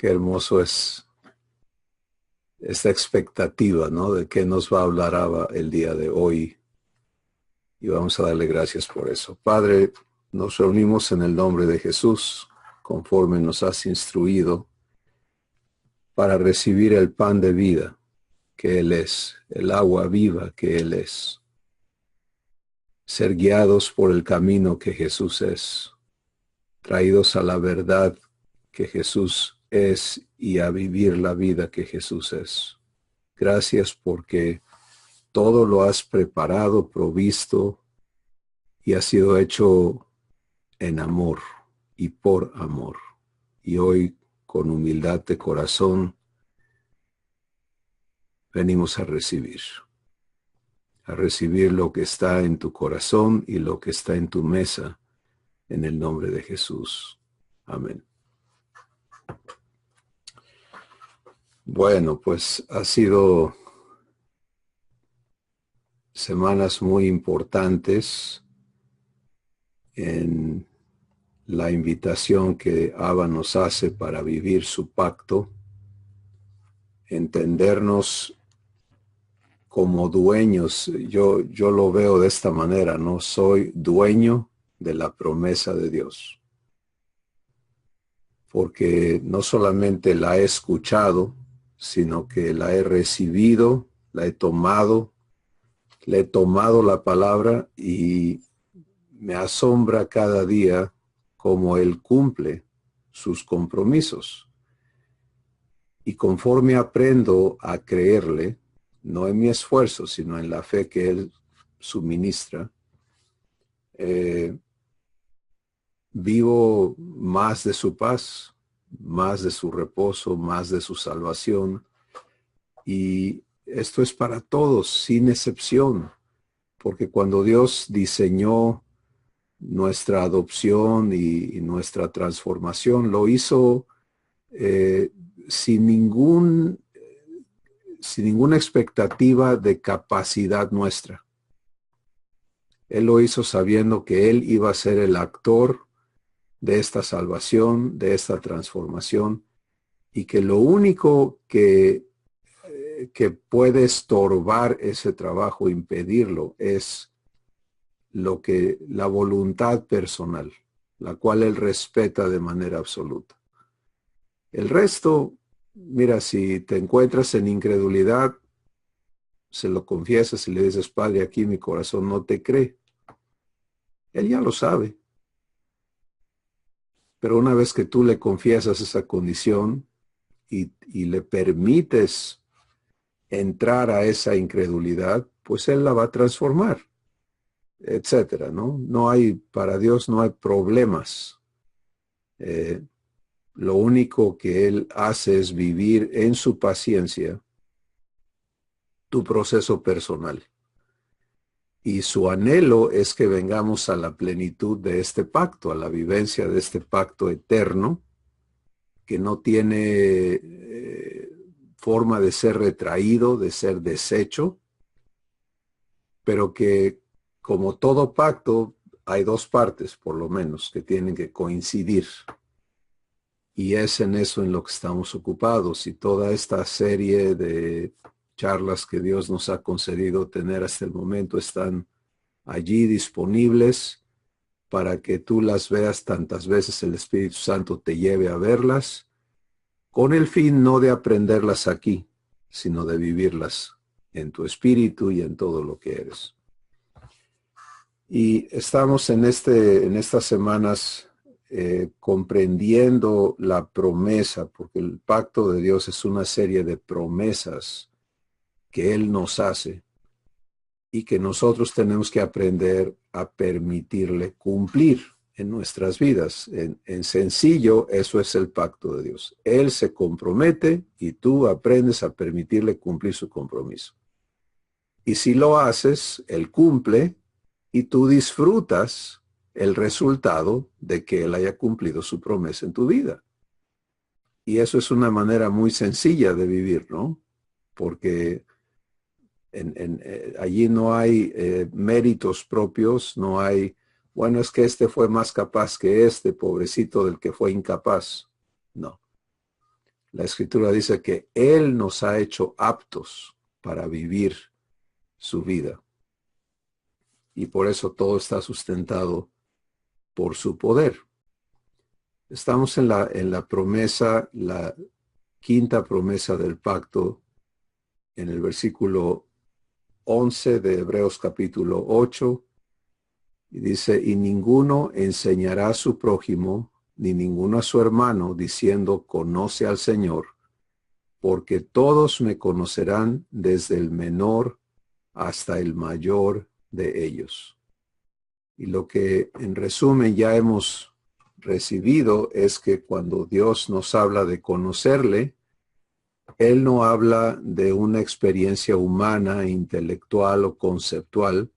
Qué hermoso es esta expectativa, ¿no? De qué nos va a hablar Abba el día de hoy. Y vamos a darle gracias por eso. Padre, nos reunimos en el nombre de Jesús, conforme nos has instruido, para recibir el pan de vida que Él es, el agua viva que Él es. Ser guiados por el camino que Jesús es, traídos a la verdad que Jesús es y a vivir la vida que Jesús es. Gracias porque todo lo has preparado, provisto y ha sido hecho en amor y por amor. Y hoy, con humildad de corazón, venimos a recibir lo que está en tu corazón y lo que está en tu mesa, en el nombre de Jesús. Amén. Bueno, pues ha sido semanas muy importantes en la invitación que Abba nos hace para vivir su pacto, entendernos como dueños. Yo lo veo de esta manera, ¿no? Soy dueño de la promesa de Dios. Porque no solamente la he escuchado, sino que la he recibido, la he tomado, le he tomado la palabra y me asombra cada día cómo Él cumple sus compromisos. Y conforme aprendo a creerle, no en mi esfuerzo, sino en la fe que Él suministra, vivo más de su paz, más de su reposo, más de su salvación. Y esto es para todos, sin excepción, porque cuando Dios diseñó nuestra adopción y nuestra transformación, lo hizo sin ninguna expectativa de capacidad nuestra. Él lo hizo sabiendo que Él iba a ser el actor de esta salvación, de esta transformación, y que lo único que puede estorbar ese trabajo, impedirlo, es la voluntad personal, la cual Él respeta de manera absoluta. El resto, mira, si te encuentras en incredulidad, se lo confiesas y le dices, Padre, aquí mi corazón no te cree. Él ya lo sabe. Pero una vez que tú le confiesas esa condición y le permites entrar a esa incredulidad, pues Él la va a transformar, etcétera, ¿no? Para Dios no hay problemas. Lo único que Él hace es vivir en su paciencia tu proceso personal. Y su anhelo es que vengamos a la plenitud de este pacto, a la vivencia de este pacto eterno, que no tiene forma de ser retraído, de ser deshecho, pero que, como todo pacto, hay dos partes, por lo menos, que tienen que coincidir. Y es en eso en lo que estamos ocupados. Y toda esta serie de charlas que Dios nos ha concedido tener hasta el momento están allí disponibles para que tú las veas tantas veces el Espíritu Santo te lleve a verlas, con el fin no de aprenderlas aquí, sino de vivirlas en tu espíritu y en todo lo que eres. Y estamos en estas semanas comprendiendo la promesa, porque el pacto de Dios es una serie de promesas que Él nos hace y que nosotros tenemos que aprender a permitirle cumplir en nuestras vidas. En sencillo, eso es el pacto de Dios. Él se compromete y tú aprendes a permitirle cumplir su compromiso. Y si lo haces, Él cumple y tú disfrutas el resultado de que Él haya cumplido su promesa en tu vida. Y eso es una manera muy sencilla de vivir, ¿no? Porque allí no hay méritos propios, no hay, bueno, es que este fue más capaz que este, pobrecito del que fue incapaz. No. La Escritura dice que Él nos ha hecho aptos para vivir su vida. Y por eso todo está sustentado por su poder. Estamos en la promesa, la quinta promesa del pacto, en el versículo 11 de Hebreos capítulo 8, y dice, y ninguno enseñará a su prójimo, ni ninguno a su hermano, diciendo, conoce al Señor, porque todos me conocerán desde el menor hasta el mayor de ellos. Y lo que en resumen ya hemos recibido es que cuando Dios nos habla de conocerle, Él no habla de una experiencia humana, intelectual o conceptual,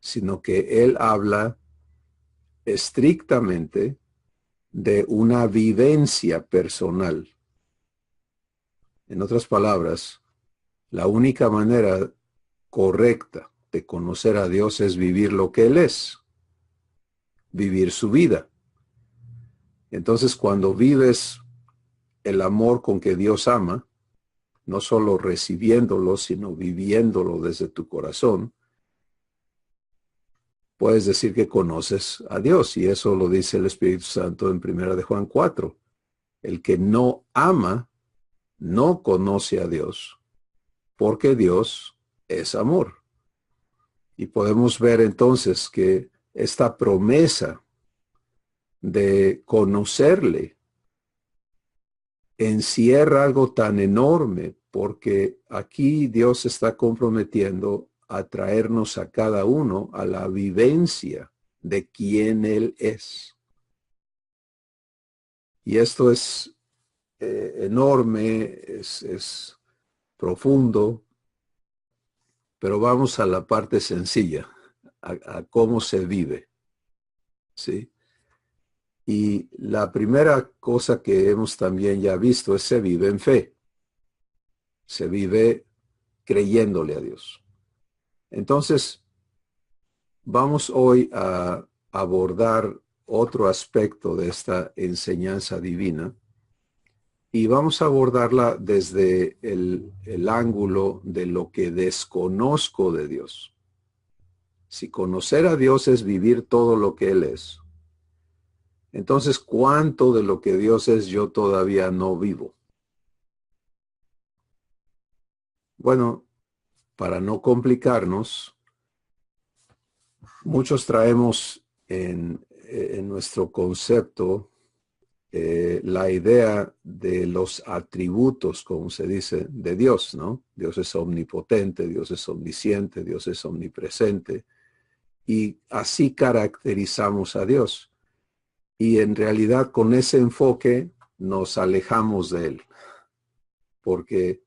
sino que Él habla estrictamente de una vivencia personal. En otras palabras, la única manera correcta de conocer a Dios es vivir lo que Él es, vivir su vida. Entonces, cuando vives el amor con que Dios ama, no solo recibiéndolo, sino viviéndolo desde tu corazón, puedes decir que conoces a Dios. Y eso lo dice el Espíritu Santo en 1 de Juan 4. El que no ama, no conoce a Dios, porque Dios es amor. Y podemos ver entonces que esta promesa de conocerle encierra algo tan enorme, porque aquí Dios está comprometiendo a traernos a cada uno a la vivencia de quién Él es. Y esto es enorme, es profundo, pero vamos a la parte sencilla, a cómo se vive, ¿sí? Y la primera cosa que hemos también ya visto es se vive en fe, se vive creyéndole a Dios. Entonces, vamos hoy a abordar otro aspecto de esta enseñanza divina y vamos a abordarla desde el ángulo de lo que desconozco de Dios. Si conocer a Dios es vivir todo lo que Él es, entonces, ¿cuánto de lo que Dios es yo todavía no vivo? Bueno, para no complicarnos, muchos traemos en nuestro concepto la idea de los atributos, como se dice, de Dios, ¿no? Dios es omnipotente, Dios es omnisciente, Dios es omnipresente, y así caracterizamos a Dios. Y en realidad con ese enfoque nos alejamos de Él, porque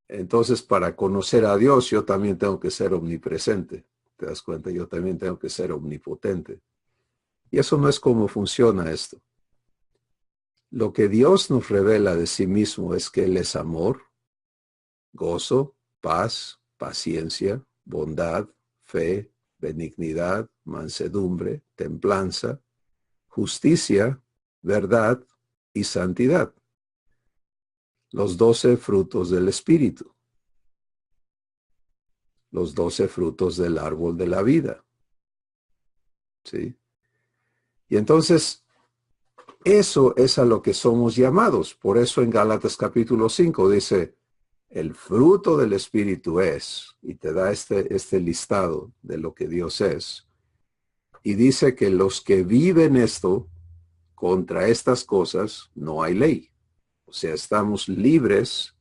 entonces para conocer a Dios yo también tengo que ser omnipresente. ¿Te das cuenta? Yo también tengo que ser omnipotente. Y eso no es como funciona esto. Lo que Dios nos revela de sí mismo es que Él es amor, gozo, paz, paciencia, bondad, fe, benignidad, mansedumbre, templanza, justicia, verdad y santidad. Los 12 frutos del Espíritu. Los 12 frutos del árbol de la vida. ¿Sí? Y entonces, eso es a lo que somos llamados. Por eso en Gálatas capítulo 5 dice, el fruto del Espíritu es, y te da este listado de lo que Dios es. Y dice que los que viven esto, contra estas cosas, no hay ley. O sea, estamos libres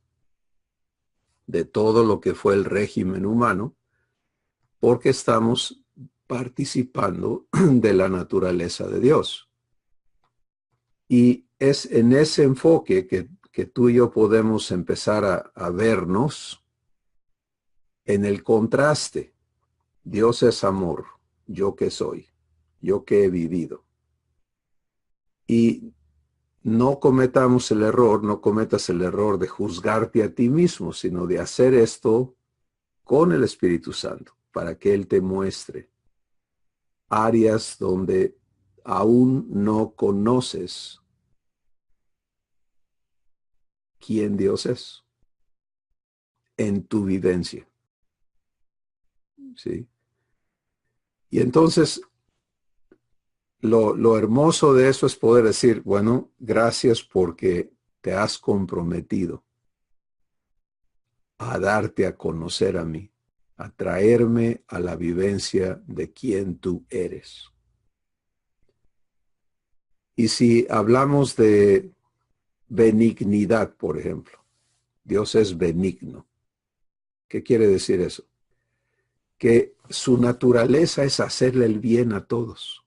de todo lo que fue el régimen humano, porque estamos participando de la naturaleza de Dios. Y es en ese enfoque que tú y yo podemos empezar a vernos en el contraste. Dios es amor, yo que soy, yo que he vivido. Y no cometamos el error, no cometas el error de juzgarte a ti mismo, sino de hacer esto con el Espíritu Santo, para que Él te muestre áreas donde aún no conoces quién Dios es en tu vivencia. ¿Sí? Y entonces, lo hermoso de eso es poder decir, bueno, gracias porque te has comprometido a darte a conocer a mí, a traerme a la vivencia de quién tú eres. Y si hablamos de benignidad, por ejemplo, Dios es benigno. ¿Qué quiere decir eso? Que su naturaleza es hacerle el bien a todos.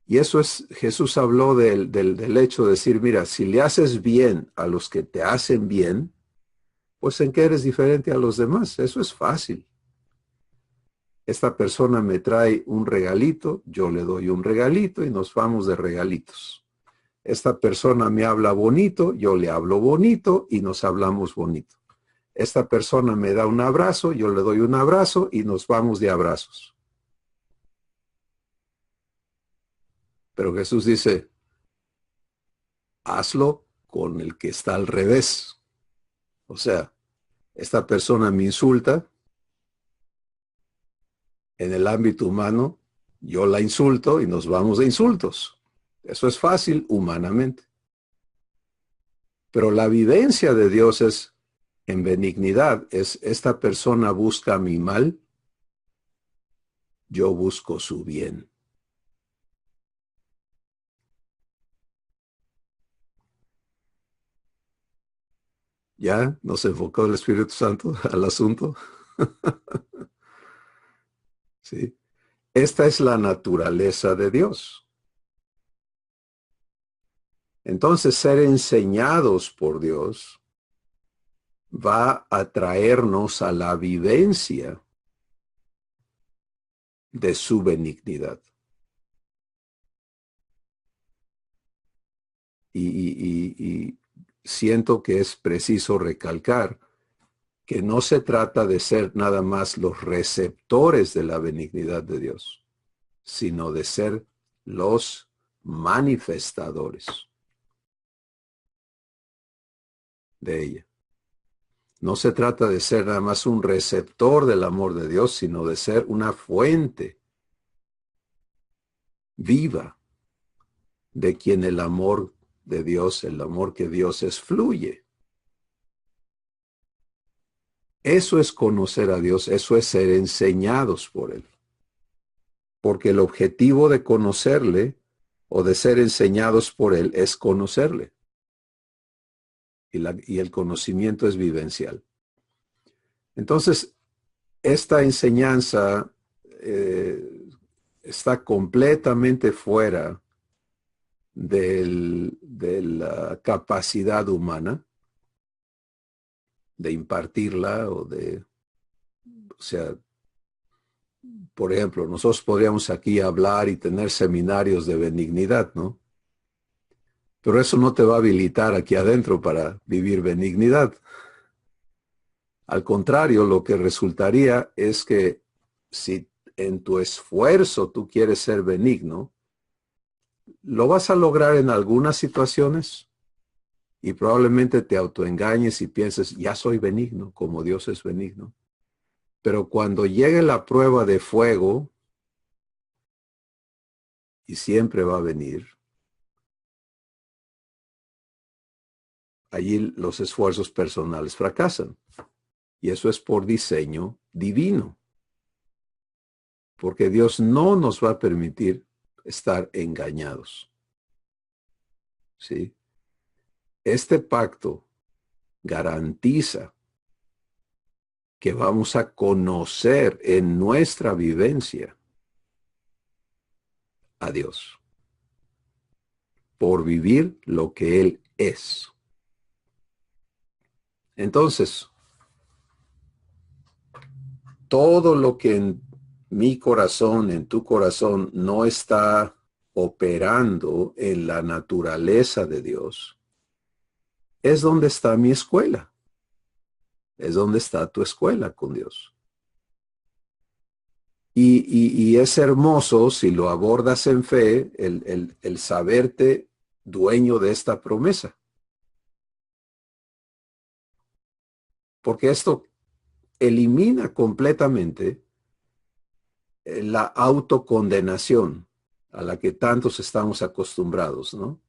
Y eso es, Jesús habló del hecho de decir, mira, si le haces bien a los que te hacen bien, pues en qué eres diferente a los demás. Eso es fácil. Esta persona me trae un regalito, yo le doy un regalito y nos vamos de regalitos. Esta persona me habla bonito, yo le hablo bonito y nos hablamos bonito. Esta persona me da un abrazo, yo le doy un abrazo y nos vamos de abrazos. Pero Jesús dice, hazlo con el que está al revés. O sea, esta persona me insulta, en el ámbito humano, yo la insulto y nos vamos de insultos. Eso es fácil humanamente. Pero la vivencia de Dios es en benignidad, es esta persona busca mi mal, yo busco su bien. ¿Ya? ¿Nos enfocó el Espíritu Santo al asunto? Sí. Esta es la naturaleza de Dios. Entonces, ser enseñados por Dios va a traernos a la vivencia de su benignidad. Y siento que es preciso recalcar que no se trata de ser nada más los receptores de la benignidad de Dios, sino de ser los manifestadores de ella. No se trata de ser nada más un receptor del amor de Dios, sino de ser una fuente viva de quien el amor de Dios, el amor que Dios es, fluye. Eso es conocer a Dios, eso es ser enseñados por Él. Porque el objetivo de conocerle o de ser enseñados por Él es conocerle. Y el conocimiento es vivencial. Entonces, esta enseñanza está completamente fuera de la capacidad humana de impartirla o sea, por ejemplo, nosotros podríamos aquí hablar y tener seminarios de benignidad, ¿no? Pero eso no te va a habilitar aquí adentro para vivir benignidad. Al contrario, lo que resultaría es que si en tu esfuerzo tú quieres ser benigno, lo vas a lograr en algunas situaciones y probablemente te autoengañes y pienses, ya soy benigno, como Dios es benigno. Pero cuando llegue la prueba de fuego, y siempre va a venir, allí los esfuerzos personales fracasan. Y eso es por diseño divino. Porque Dios no nos va a permitir estar engañados. ¿Sí? Este pacto garantiza que vamos a conocer en nuestra vivencia a Dios por vivir lo que Él es. Entonces, todo lo que en mi corazón, en tu corazón, no está operando en la naturaleza de Dios, es donde está mi escuela. Es donde está tu escuela con Dios. Y es hermoso si lo abordas en fe, el saberte dueño de esta promesa. Porque esto elimina completamente la autocondenación a la que tantos estamos acostumbrados, ¿no?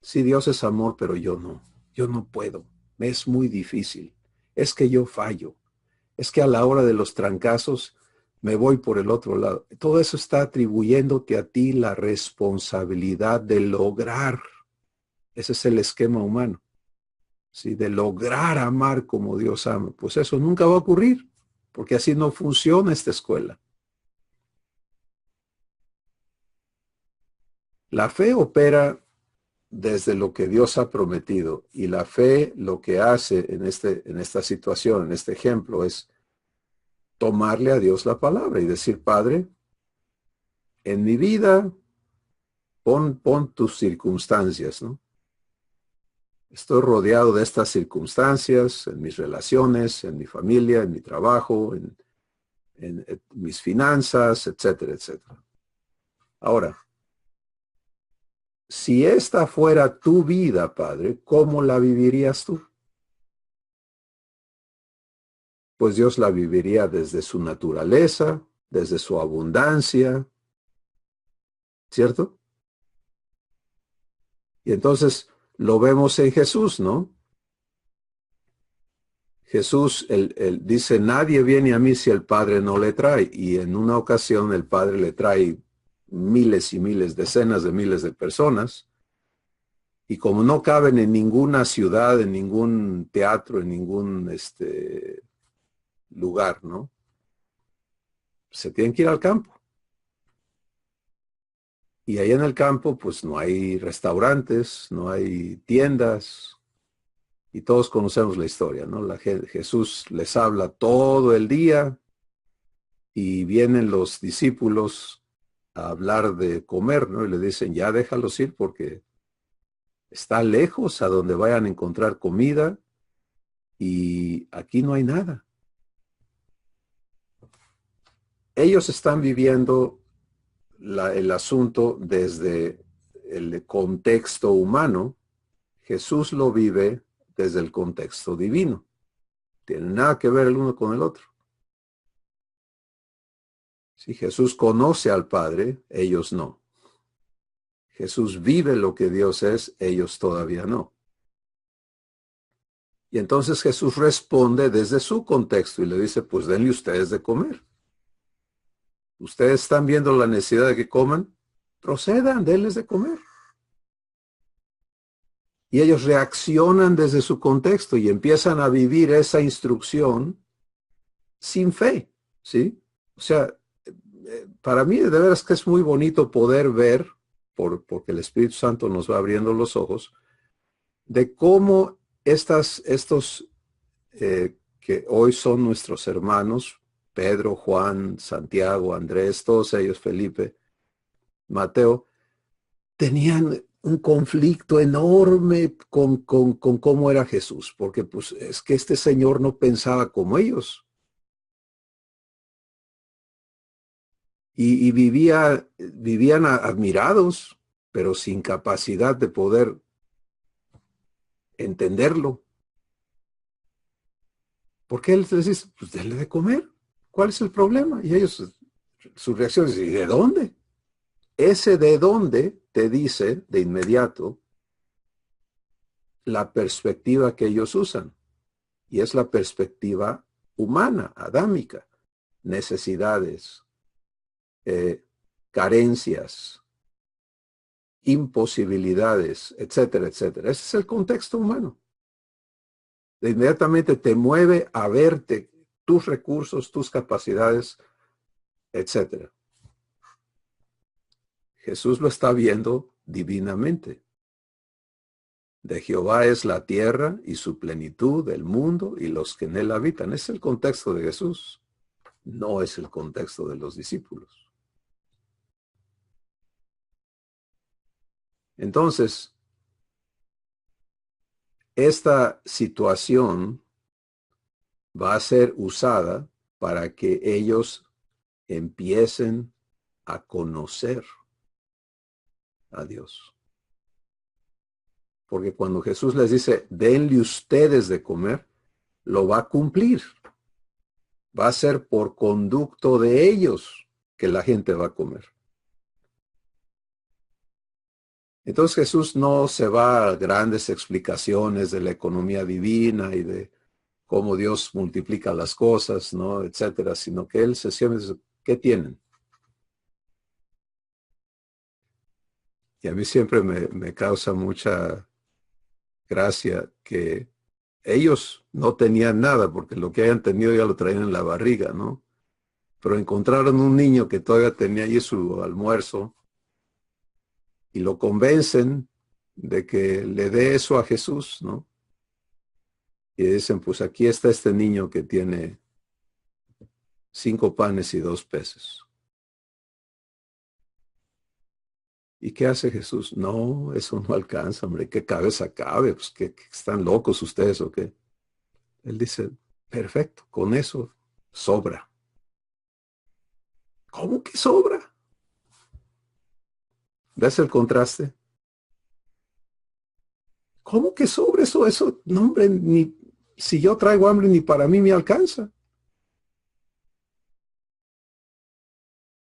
Sí, Dios es amor, pero yo no puedo, me es muy difícil, es que yo fallo, es que a la hora de los trancazos me voy por el otro lado. Todo eso está atribuyéndote a ti la responsabilidad de lograr, ese es el esquema humano, ¿sí? De lograr amar como Dios ama. Pues eso nunca va a ocurrir, porque así no funciona esta escuela. La fe opera desde lo que Dios ha prometido, y la fe lo que hace en esta situación, en este ejemplo, es tomarle a Dios la palabra y decir: Padre, en mi vida pon tus circunstancias, ¿no? Estoy rodeado de estas circunstancias en mis relaciones, en mi familia, en mi trabajo, en mis finanzas, etcétera, etcétera. Ahora, si esta fuera tu vida, Padre, ¿cómo la vivirías tú? Pues Dios la viviría desde su naturaleza, desde su abundancia, ¿cierto? Y entonces lo vemos en Jesús, ¿no? Jesús él dice: nadie viene a mí si el Padre no le trae. Y en una ocasión el Padre le trae miles y miles, decenas de miles de personas. Y como no caben en ninguna ciudad, en ningún teatro, en ningún lugar, ¿no? Se tienen que ir al campo. Y ahí en el campo, pues no hay restaurantes, no hay tiendas, y todos conocemos la historia, ¿no? Jesús les habla todo el día y vienen los discípulos a hablar de comer, ¿no? Y le dicen: ya déjalos ir porque está lejos a donde vayan a encontrar comida y aquí no hay nada. Ellos están viviendo el asunto desde el contexto humano. Jesús lo vive desde el contexto divino. Tiene nada que ver el uno con el otro. Si Jesús conoce al Padre, ellos no. Jesús vive lo que Dios es, ellos todavía no. Y entonces Jesús responde desde su contexto y le dice: pues denle ustedes de comer. Ustedes están viendo la necesidad de que coman, procedan, denles de comer. Y ellos reaccionan desde su contexto y empiezan a vivir esa instrucción sin fe, ¿sí? O sea, para mí de veras que es muy bonito poder ver, porque el Espíritu Santo nos va abriendo los ojos, de cómo estos que hoy son nuestros hermanos, Pedro, Juan, Santiago, Andrés, todos ellos, Felipe, Mateo, tenían un conflicto enorme con cómo era Jesús, porque pues es que este señor no pensaba como ellos. Y vivían admirados, pero sin capacidad de poder entenderlo. ¿Por qué él les dice: pues denle de comer? ¿Cuál es el problema? Y ellos, su reacción es: ¿y de dónde? Ese de dónde te dice de inmediato la perspectiva que ellos usan. Y es la perspectiva humana, adámica. Necesidades, carencias, imposibilidades, etcétera, etcétera. Ese es el contexto humano. De inmediatamente te mueve a verte tus recursos, tus capacidades, etcétera. Jesús lo está viendo divinamente. De Jehová es la tierra y su plenitud, el mundo y los que en él habitan. Es el contexto de Jesús, no es el contexto de los discípulos. Entonces, esta situación va a ser usada para que ellos empiecen a conocer a Dios. porque cuando Jesús les dice, denle ustedes de comer, lo va a cumplir. Va a ser por conducto de ellos que la gente va a comer. Entonces Jesús no se va a grandes explicaciones de la economía divina y de cómo Dios multiplica las cosas, ¿no? Etcétera, sino que él sencillamente dice, ¿qué tienen? Y a mí siempre me causa mucha gracia que ellos no tenían nada, porque lo que hayan tenido ya lo traían en la barriga, ¿no? Pero encontraron un niño que todavía tenía allí su almuerzo y lo convencen de que le dé eso a Jesús, ¿no? Y dicen, pues aquí está este niño que tiene 5 panes y 2 peces. ¿Y qué hace Jesús? No, eso no alcanza, hombre. ¿Qué cabeza cabe? Pues que están locos ustedes o qué. Él dice, perfecto, con eso sobra. ¿Cómo que sobra? ¿Ves el contraste? ¿Cómo que sobra eso? Eso, no, hombre, ni si yo traigo hambre ni para mí me alcanza.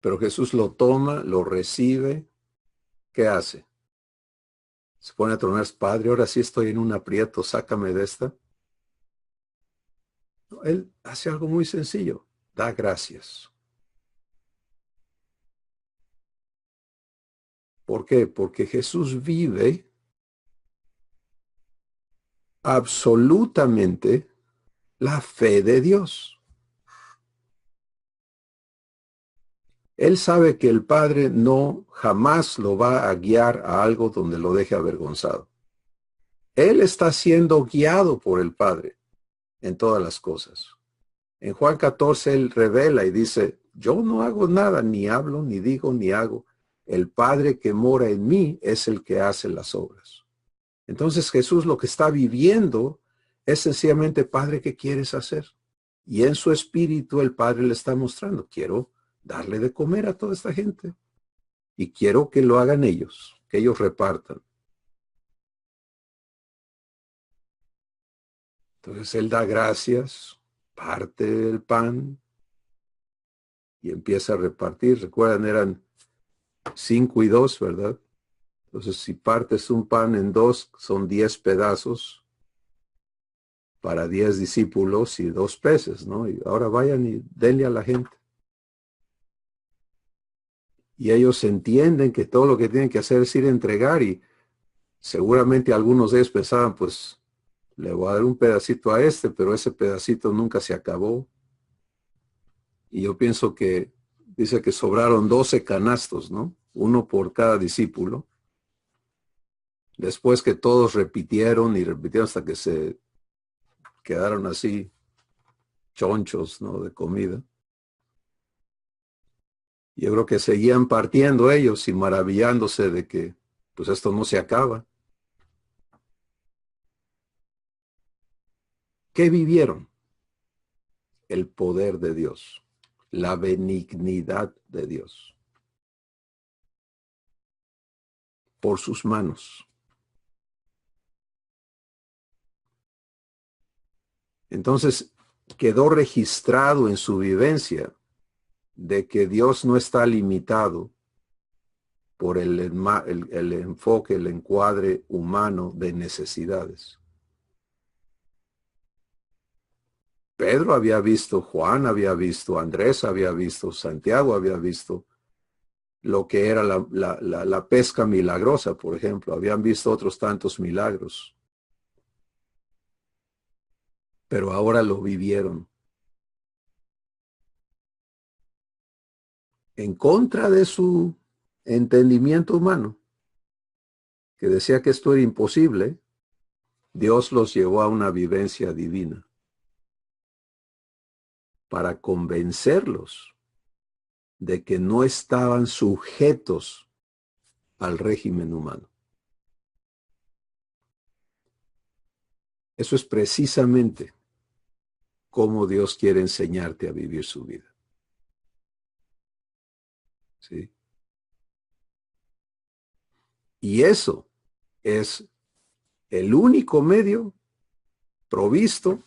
Pero Jesús lo toma, lo recibe. ¿Qué hace? Se pone a tronar, Padre, ahora sí estoy en un aprieto, sácame de esta. No, él hace algo muy sencillo, da gracias. ¿Por qué? Porque Jesús vive absolutamente la fe de Dios. Él sabe que el Padre no jamás lo va a guiar a algo donde lo deje avergonzado. Él está siendo guiado por el Padre en todas las cosas. En Juan 14 él revela y dice, yo no hago nada, ni hablo, ni digo, ni hago. El Padre que mora en mí es el que hace las obras. Entonces Jesús lo que está viviendo es sencillamente, Padre, ¿qué quieres hacer? Y en su espíritu el Padre le está mostrando, quiero darle de comer a toda esta gente. Y quiero que lo hagan ellos, que ellos repartan. Entonces él da gracias, parte el pan y empieza a repartir. Recuerdan, eran 5 y 2, ¿verdad? Entonces si partes un pan en 2, son 10 pedazos para 10 discípulos y 2 peces, ¿no? Y ahora vayan y denle a la gente. Y ellos entienden que todo lo que tienen que hacer es ir a entregar y seguramente algunos de ellos pensaban, pues le voy a dar un pedacito a este, pero ese pedacito nunca se acabó. Y yo pienso que dice que sobraron 12 canastos, ¿no? Uno por cada discípulo. Después que todos repitieron y repitieron hasta que se quedaron así chonchos, ¿no? De comida. Yo creo que seguían partiendo ellos y maravillándose de que, pues esto no se acaba. ¿Qué vivieron? El poder de Dios, la benignidad de Dios por sus manos. Entonces quedó registrado en su vivencia de que Dios no está limitado por el enfoque, el encuadre humano de necesidades. Pedro había visto, Juan había visto, Andrés había visto, Santiago había visto lo que era la pesca milagrosa, por ejemplo. Habían visto otros tantos milagros, pero ahora lo vivieron. En contra de su entendimiento humano, que decía que esto era imposible, Dios los llevó a una vivencia divina para convencerlos de que no estaban sujetos al régimen humano. Eso es precisamente cómo Dios quiere enseñarte a vivir su vida. ¿Sí? Y eso es el único medio provisto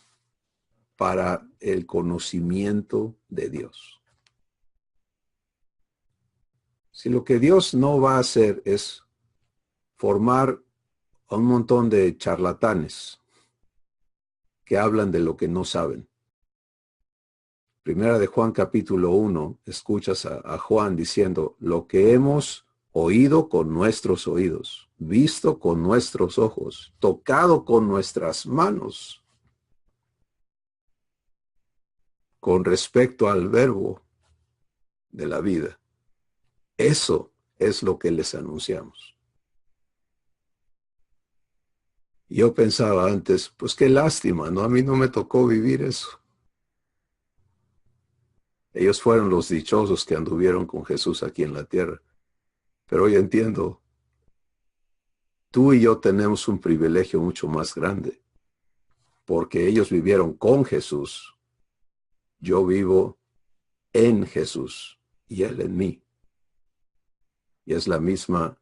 para el conocimiento de Dios. Si lo que Dios no va a hacer es formar a un montón de charlatanes que hablan de lo que no saben. Primera de Juan capítulo 1, escuchas a Juan diciendo, lo que hemos oído con nuestros oídos, visto con nuestros ojos, tocado con nuestras manos, con respecto al verbo de la vida. Eso es lo que les anunciamos. Yo pensaba antes, pues qué lástima, ¿no? A mí no me tocó vivir eso. Ellos fueron los dichosos que anduvieron con Jesús aquí en la tierra. Pero hoy entiendo, tú y yo tenemos un privilegio mucho más grande, porque ellos vivieron con Jesús. Yo vivo en Jesús y Él en mí. Y es la misma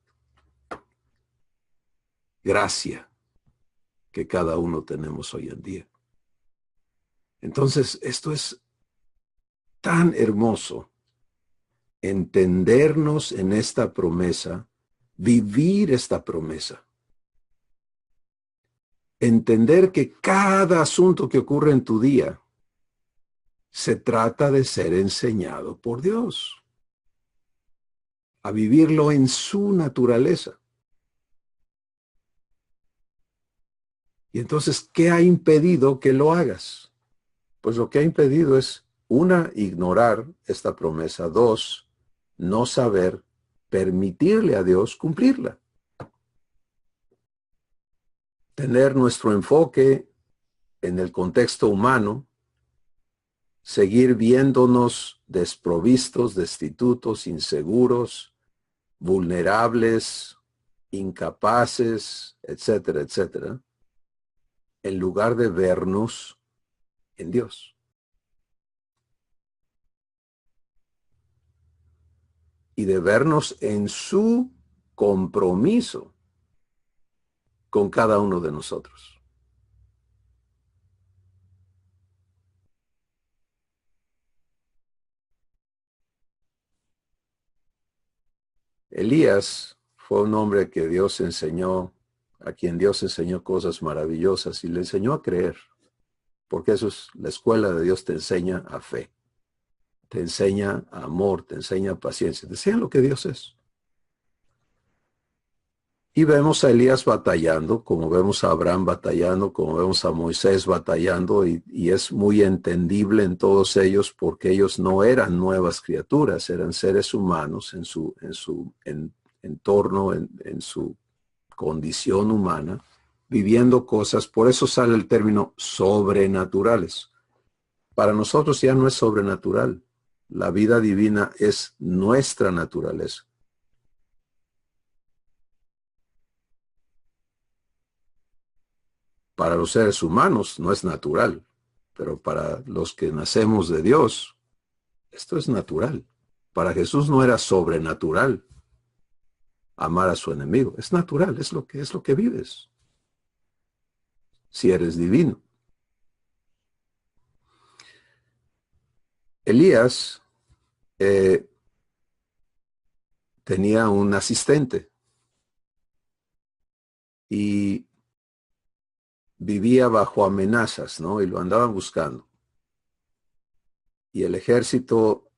gracia que cada uno tenemos hoy en día. Entonces, esto es tan hermoso, entendernos en esta promesa, vivir esta promesa. Entender que cada asunto que ocurre en tu día se trata de ser enseñado por Dios, a vivirlo en su naturaleza. Y entonces, ¿qué ha impedido que lo hagas? Pues lo que ha impedido es, una, ignorar esta promesa, dos, no saber permitirle a Dios cumplirla. Tener nuestro enfoque en el contexto humano, seguir viéndonos desprovistos, destitutos, inseguros, vulnerables, incapaces, etcétera, etcétera, en lugar de vernos en Dios. Y de vernos en su compromiso con cada uno de nosotros. Elías fue un hombre que Dios enseñó, a quien Dios enseñó cosas maravillosas y le enseñó a creer, porque eso es, la escuela de Dios te enseña a fe, te enseña a amor, te enseña a paciencia, te enseña lo que Dios es. Y vemos a Elías batallando, como vemos a Abraham batallando, como vemos a Moisés batallando, y es muy entendible en todos ellos porque ellos no eran nuevas criaturas, eran seres humanos en su entorno, en su condición humana, viviendo cosas, por eso sale el término sobrenaturales. Para nosotros ya no es sobrenatural, la vida divina es nuestra naturaleza. Para los seres humanos no es natural, pero para los que nacemos de Dios, esto es natural. Para Jesús no era sobrenatural amar a su enemigo, es natural, es lo que vives. Si eres divino. Elías tenía un asistente y vivía bajo amenazas, ¿no? Y lo andaban buscando. Y el ejército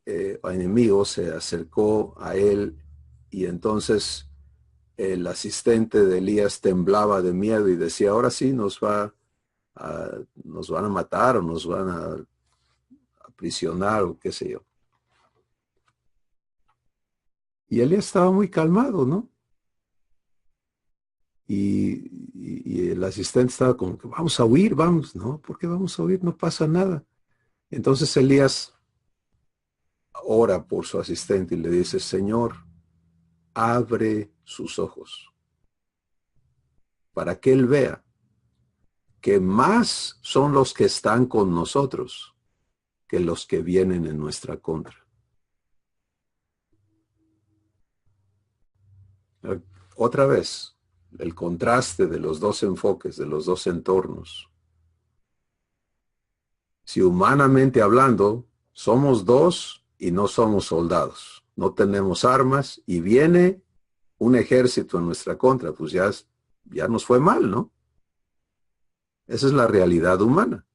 enemigo se acercó a él y entonces el asistente de Elías temblaba de miedo y decía, ahora sí nos van a matar o nos van a aprisionar o qué sé yo. Y Elías estaba muy calmado, ¿no? Y el asistente estaba como que vamos a huir, vamos, ¿no? ¿Por qué vamos a huir? No pasa nada. Entonces Elías ora por su asistente y le dice, Señor, abre sus ojos para que él vea que más son los que están con nosotros que los que vienen en nuestra contra. Otra vez, el contraste de los dos enfoques, de los dos entornos. Si humanamente hablando, somos dos y no somos soldados, no tenemos armas y viene un ejército en nuestra contra, pues ya nos fue mal, ¿no? Esa es la realidad humana.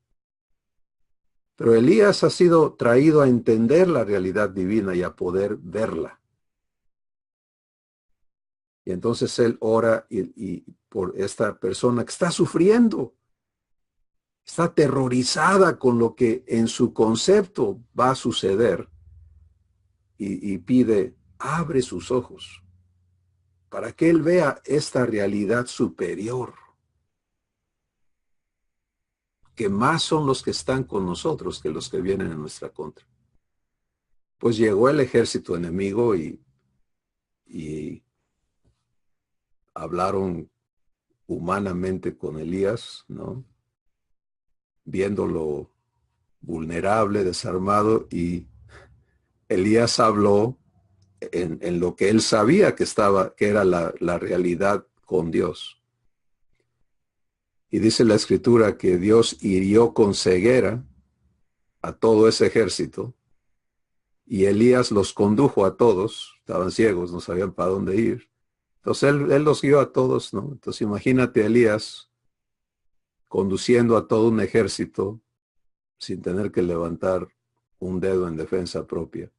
Pero Elías ha sido traído a entender la realidad divina y a poder verla. Y entonces él ora y por esta persona que está sufriendo, está aterrorizada con lo que en su concepto va a suceder y pide, abre sus ojos para que él vea esta realidad superior, que más son los que están con nosotros que los que vienen en nuestra contra. Pues llegó el ejército enemigo y hablaron humanamente con Elías, ¿no? Viéndolo vulnerable, desarmado, y Elías habló en lo que él sabía que era la realidad con Dios. Y dice la escritura que Dios hirió con ceguera a todo ese ejército y Elías los condujo a todos, estaban ciegos, no sabían para dónde ir. Entonces él los guió a todos, ¿no? Entonces imagínate a Elías conduciendo a todo un ejército sin tener que levantar un dedo en defensa propia,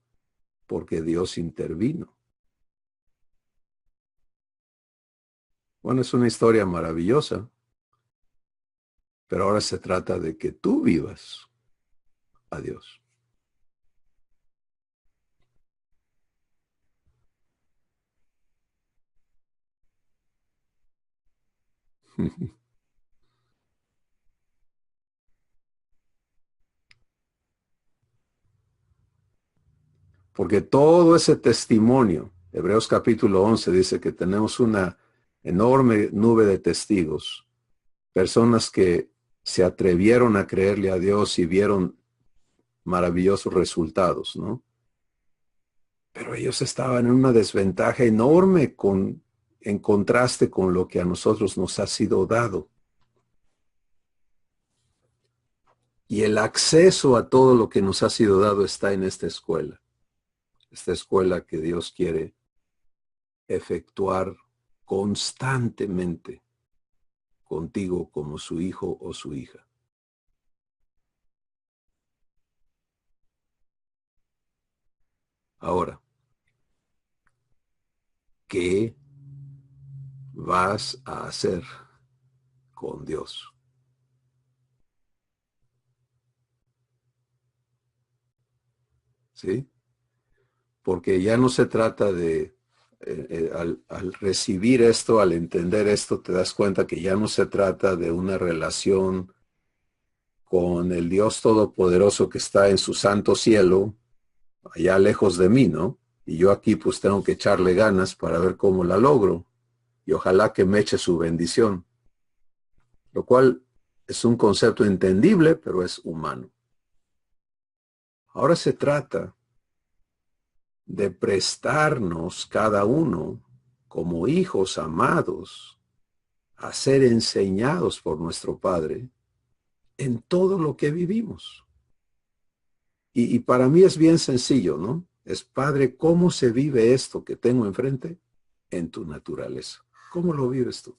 porque Dios intervino. Bueno, es una historia maravillosa, pero ahora se trata de que tú vivas a Dios. Porque todo ese testimonio, Hebreos capítulo 11 dice que tenemos una enorme nube de testigos, personas que se atrevieron a creerle a Dios y vieron maravillosos resultados, ¿no? Pero ellos estaban en una desventaja enorme en contraste con lo que a nosotros nos ha sido dado. Y el acceso a todo lo que nos ha sido dado está en esta escuela que Dios quiere efectuar constantemente contigo como su hijo o su hija. Ahora, ¿qué vas a hacer con Dios? ¿Sí? Porque ya no se trata de, al recibir esto, al entender esto, te das cuenta que ya no se trata de una relación con el Dios Todopoderoso que está en su santo cielo, allá lejos de mí, ¿no? Y yo aquí pues tengo que echarle ganas para ver cómo la logro. Y ojalá que me eche su bendición. Lo cual es un concepto entendible, pero es humano. Ahora se trata de prestarnos cada uno como hijos amados a ser enseñados por nuestro Padre en todo lo que vivimos. Y para mí es bien sencillo, ¿no? Es, Padre, ¿cómo se vive esto que tengo enfrente en tu naturaleza? ¿Cómo lo vives tú?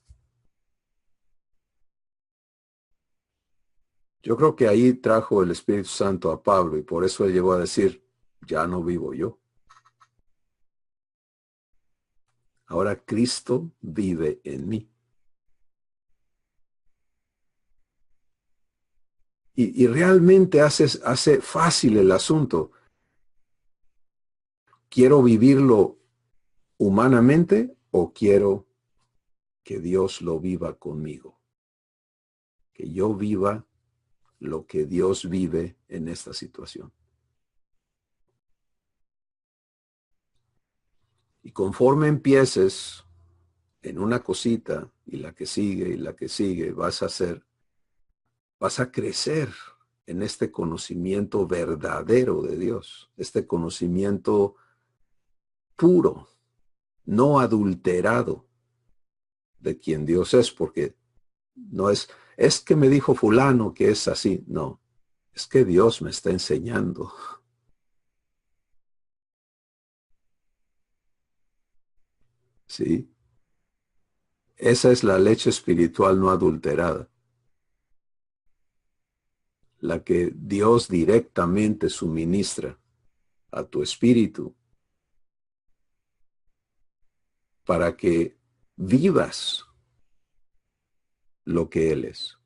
Yo creo que ahí trajo el Espíritu Santo a Pablo y por eso él llegó a decir, ya no vivo yo. Ahora Cristo vive en mí. Y realmente hace fácil el asunto. ¿Quiero vivirlo humanamente o quiero que Dios lo viva conmigo? Que yo viva lo que Dios vive en esta situación. Y conforme empieces en una cosita y la que sigue, vas a crecer en este conocimiento verdadero de Dios, este conocimiento puro, no adulterado de quién Dios es, porque no es que me dijo fulano que es así. No, es que Dios me está enseñando. ¿Sí? Esa es la leche espiritual no adulterada, la que Dios directamente suministra a tu espíritu para que vivas lo que Él es.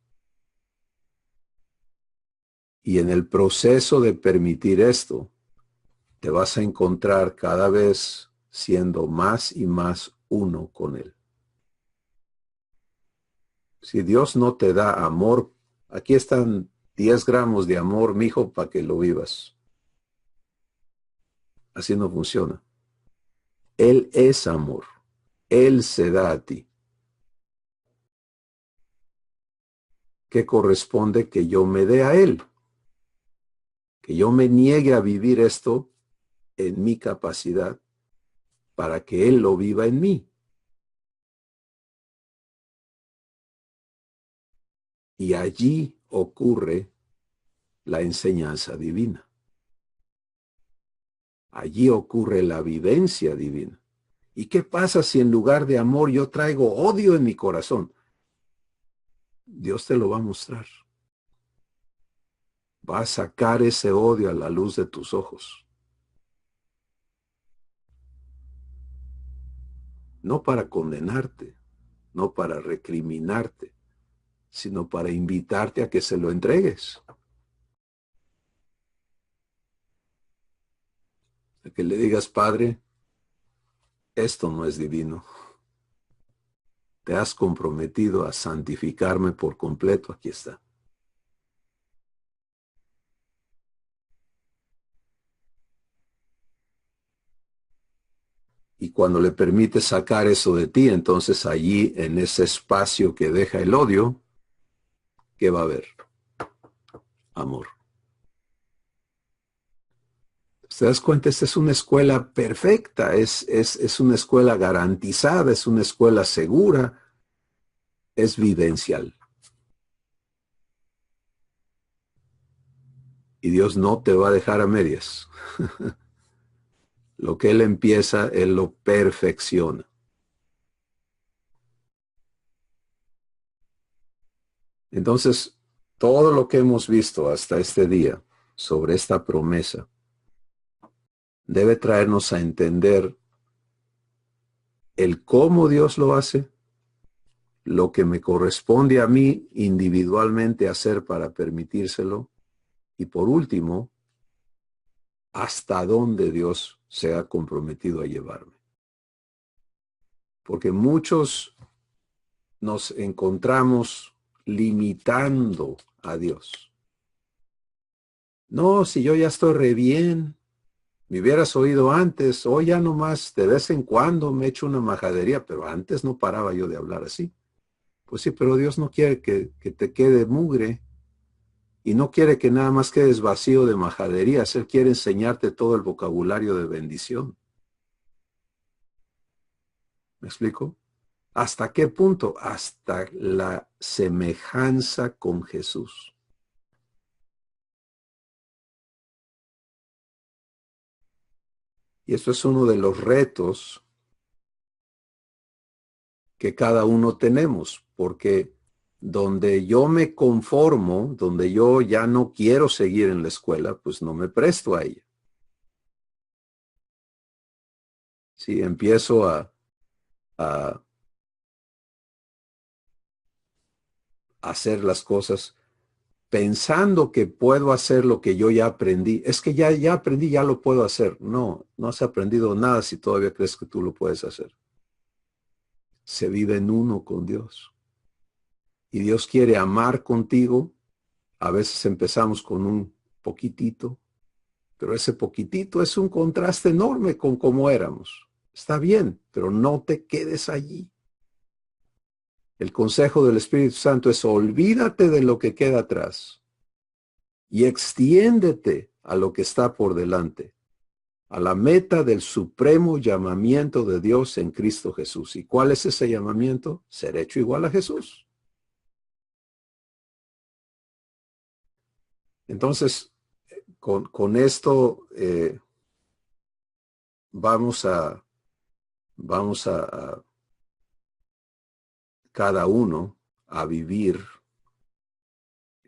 Y en el proceso de permitir esto, te vas a encontrar cada vez siendo más y más uno con Él. Si Dios no te da amor, aquí están 10 gramos de amor, mijo, para que lo vivas. Así no funciona. Él es amor. Él se da a ti. ¿Qué corresponde que yo me dé a Él? Que yo me niegue a vivir esto en mi capacidad para que Él lo viva en mí. Y allí ocurre la enseñanza divina. Allí ocurre la vivencia divina. ¿Y qué pasa si en lugar de amor yo traigo odio en mi corazón? Dios te lo va a mostrar. Va a sacar ese odio a la luz de tus ojos. No para condenarte, no para recriminarte, sino para invitarte a que se lo entregues. A que le digas, Padre, esto no es divino. Te has comprometido a santificarme por completo. Aquí está. Y cuando le permites sacar eso de ti, entonces allí, en ese espacio que deja el odio, ¿qué va a haber? Amor. ¿Te das cuenta? Esta es una escuela perfecta, es una escuela garantizada, es una escuela segura, es vivencial. Y Dios no te va a dejar a medias. Lo que Él empieza, Él lo perfecciona. Entonces, todo lo que hemos visto hasta este día sobre esta promesa debe traernos a entender el cómo Dios lo hace, lo que me corresponde a mí individualmente hacer para permitírselo, y por último, hasta dónde Dios se ha comprometido a llevarme. Porque muchos nos encontramos limitando a Dios. No, si yo ya estoy re bien, me hubieras oído antes, hoy ya nomás de vez en cuando me echo una majadería, pero antes no paraba yo de hablar así. Pues sí, pero Dios no quiere que te quede mugre y no quiere que nada más quedes vacío de majaderías. Él quiere enseñarte todo el vocabulario de bendición. ¿Me explico? ¿Hasta qué punto? Hasta la semejanza con Jesús. Y esto es uno de los retos que cada uno tenemos, porque donde yo me conformo, donde yo ya no quiero seguir en la escuela, pues no me presto a ella. Si empiezo a hacer las cosas pensando que puedo hacer lo que yo ya aprendí, es que ya aprendí, ya lo puedo hacer. No, no has aprendido nada si todavía crees que tú lo puedes hacer. Se vive en uno con Dios. Y Dios quiere amar contigo. A veces empezamos con un poquitito, pero ese poquitito es un contraste enorme con cómo éramos. Está bien, pero no te quedes allí. El consejo del Espíritu Santo es olvídate de lo que queda atrás y extiéndete a lo que está por delante, a la meta del supremo llamamiento de Dios en Cristo Jesús. ¿Y cuál es ese llamamiento? Ser hecho igual a Jesús. Entonces, con esto vamos a cada uno a vivir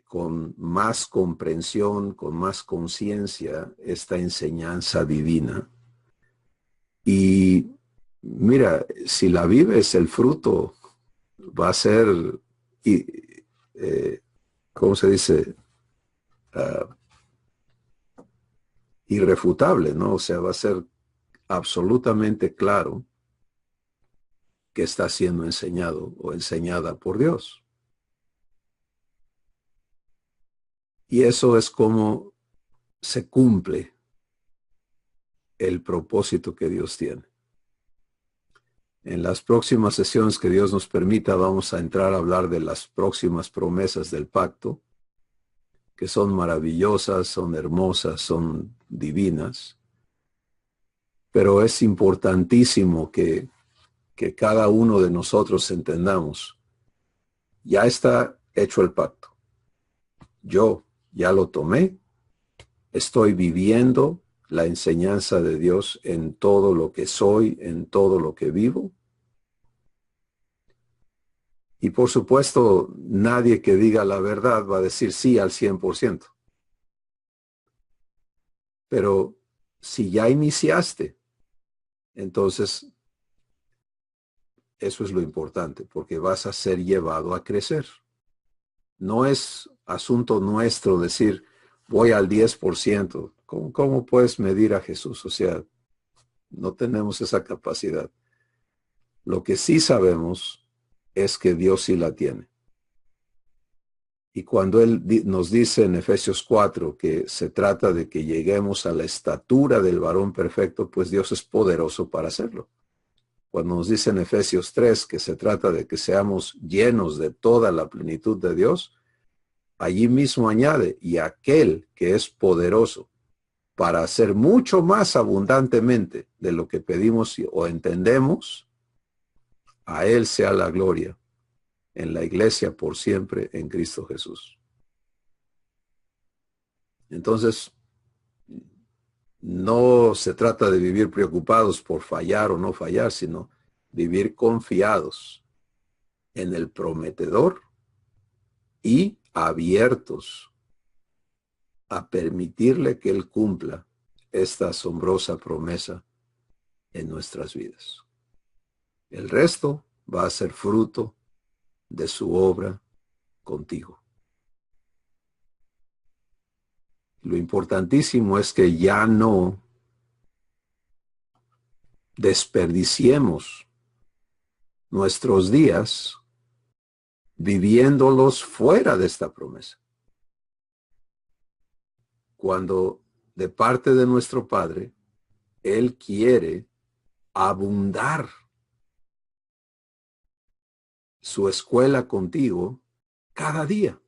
con más comprensión, con más conciencia esta enseñanza divina. Y mira, si la vives, el fruto va a ser, ¿cómo se dice? Uh, irrefutable, ¿no? O sea, va a ser absolutamente claro que está siendo enseñado o enseñada por Dios. Y eso es como se cumple el propósito que Dios tiene. En las próximas sesiones que Dios nos permita, vamos a entrar a hablar de las próximas promesas del pacto, que son maravillosas, son hermosas, son divinas. Pero es importantísimo que cada uno de nosotros entendamos, ya está hecho el pacto. Yo ya lo tomé, estoy viviendo la enseñanza de Dios en todo lo que soy, en todo lo que vivo. Y por supuesto, nadie que diga la verdad va a decir sí al 100%. Pero si ya iniciaste, entonces eso es lo importante, porque vas a ser llevado a crecer. No es asunto nuestro decir, voy al 10%. ¿Cómo puedes medir a Jesús? O sea, no tenemos esa capacidad. Lo que sí sabemos es que Dios sí la tiene. Y cuando Él nos dice en Efesios 4 que se trata de que lleguemos a la estatura del varón perfecto, pues Dios es poderoso para hacerlo. Cuando nos dice en Efesios 3 que se trata de que seamos llenos de toda la plenitud de Dios, allí mismo añade, y aquel que es poderoso para hacer mucho más abundantemente de lo que pedimos o entendemos, a Él sea la gloria en la iglesia por siempre en Cristo Jesús. Entonces, no se trata de vivir preocupados por fallar o no fallar, sino vivir confiados en el prometedor y abiertos a permitirle que Él cumpla esta asombrosa promesa en nuestras vidas. El resto va a ser fruto de su obra contigo. Lo importantísimo es que ya no desperdiciemos nuestros días viviéndolos fuera de esta promesa. Cuando de parte de nuestro Padre, Él quiere abundar su escuela contigo cada día.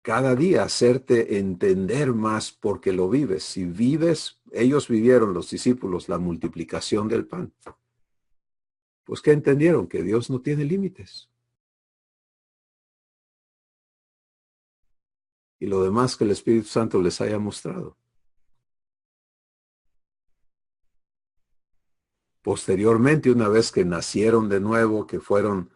Cada día hacerte entender más porque lo vives. Si vives, ellos vivieron, los discípulos, la multiplicación del pan. Pues que entendieron que Dios no tiene límites. Y lo demás que el Espíritu Santo les haya mostrado. Posteriormente, una vez que nacieron de nuevo, que fueron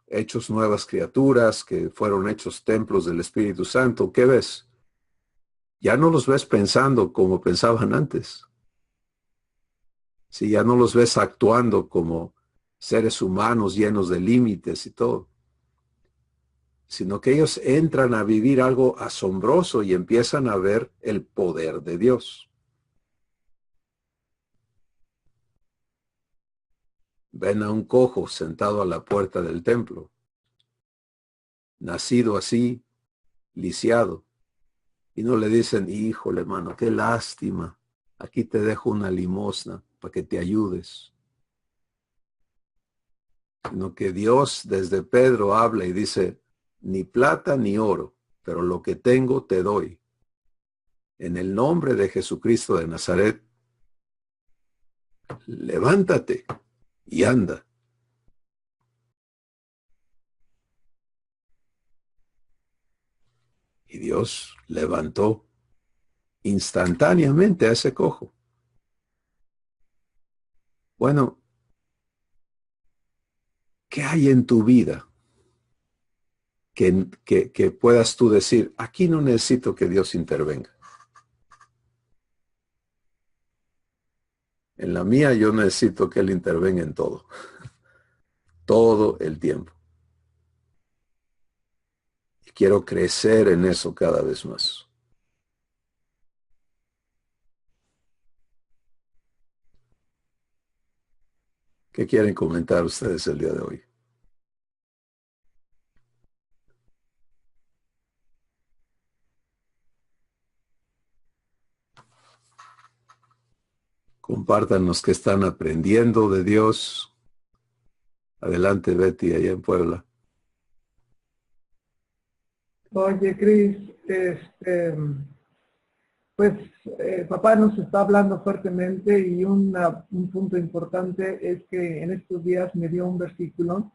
hechos nuevas criaturas, que fueron hechos templos del Espíritu Santo, ¿qué ves? Ya no los ves pensando como pensaban antes. Si ya no los ves actuando como seres humanos llenos de límites y todo, sino que ellos entran a vivir algo asombroso y empiezan a ver el poder de Dios. Ven a un cojo sentado a la puerta del templo, nacido así, lisiado, y no le dicen, híjole, mano, qué lástima, aquí te dejo una limosna para que te ayudes. Sino que Dios desde Pedro habla y dice, ni plata ni oro pero lo que tengo te doy. En el nombre de Jesucristo de Nazaret, levántate y anda. Y Dios levantó instantáneamente a ese cojo. Bueno, ¿qué hay en tu vida que puedas tú decir, aquí no necesito que Dios intervenga? En la mía yo necesito que Él intervenga en todo, todo el tiempo. Y quiero crecer en eso cada vez más. ¿Qué quieren comentar ustedes el día de hoy? Compártanos qué están aprendiendo de Dios. Adelante, Betty, allá en Puebla. Oye, Cris, pues papá nos está hablando fuertemente y un punto importante es que en estos días me dio un versículo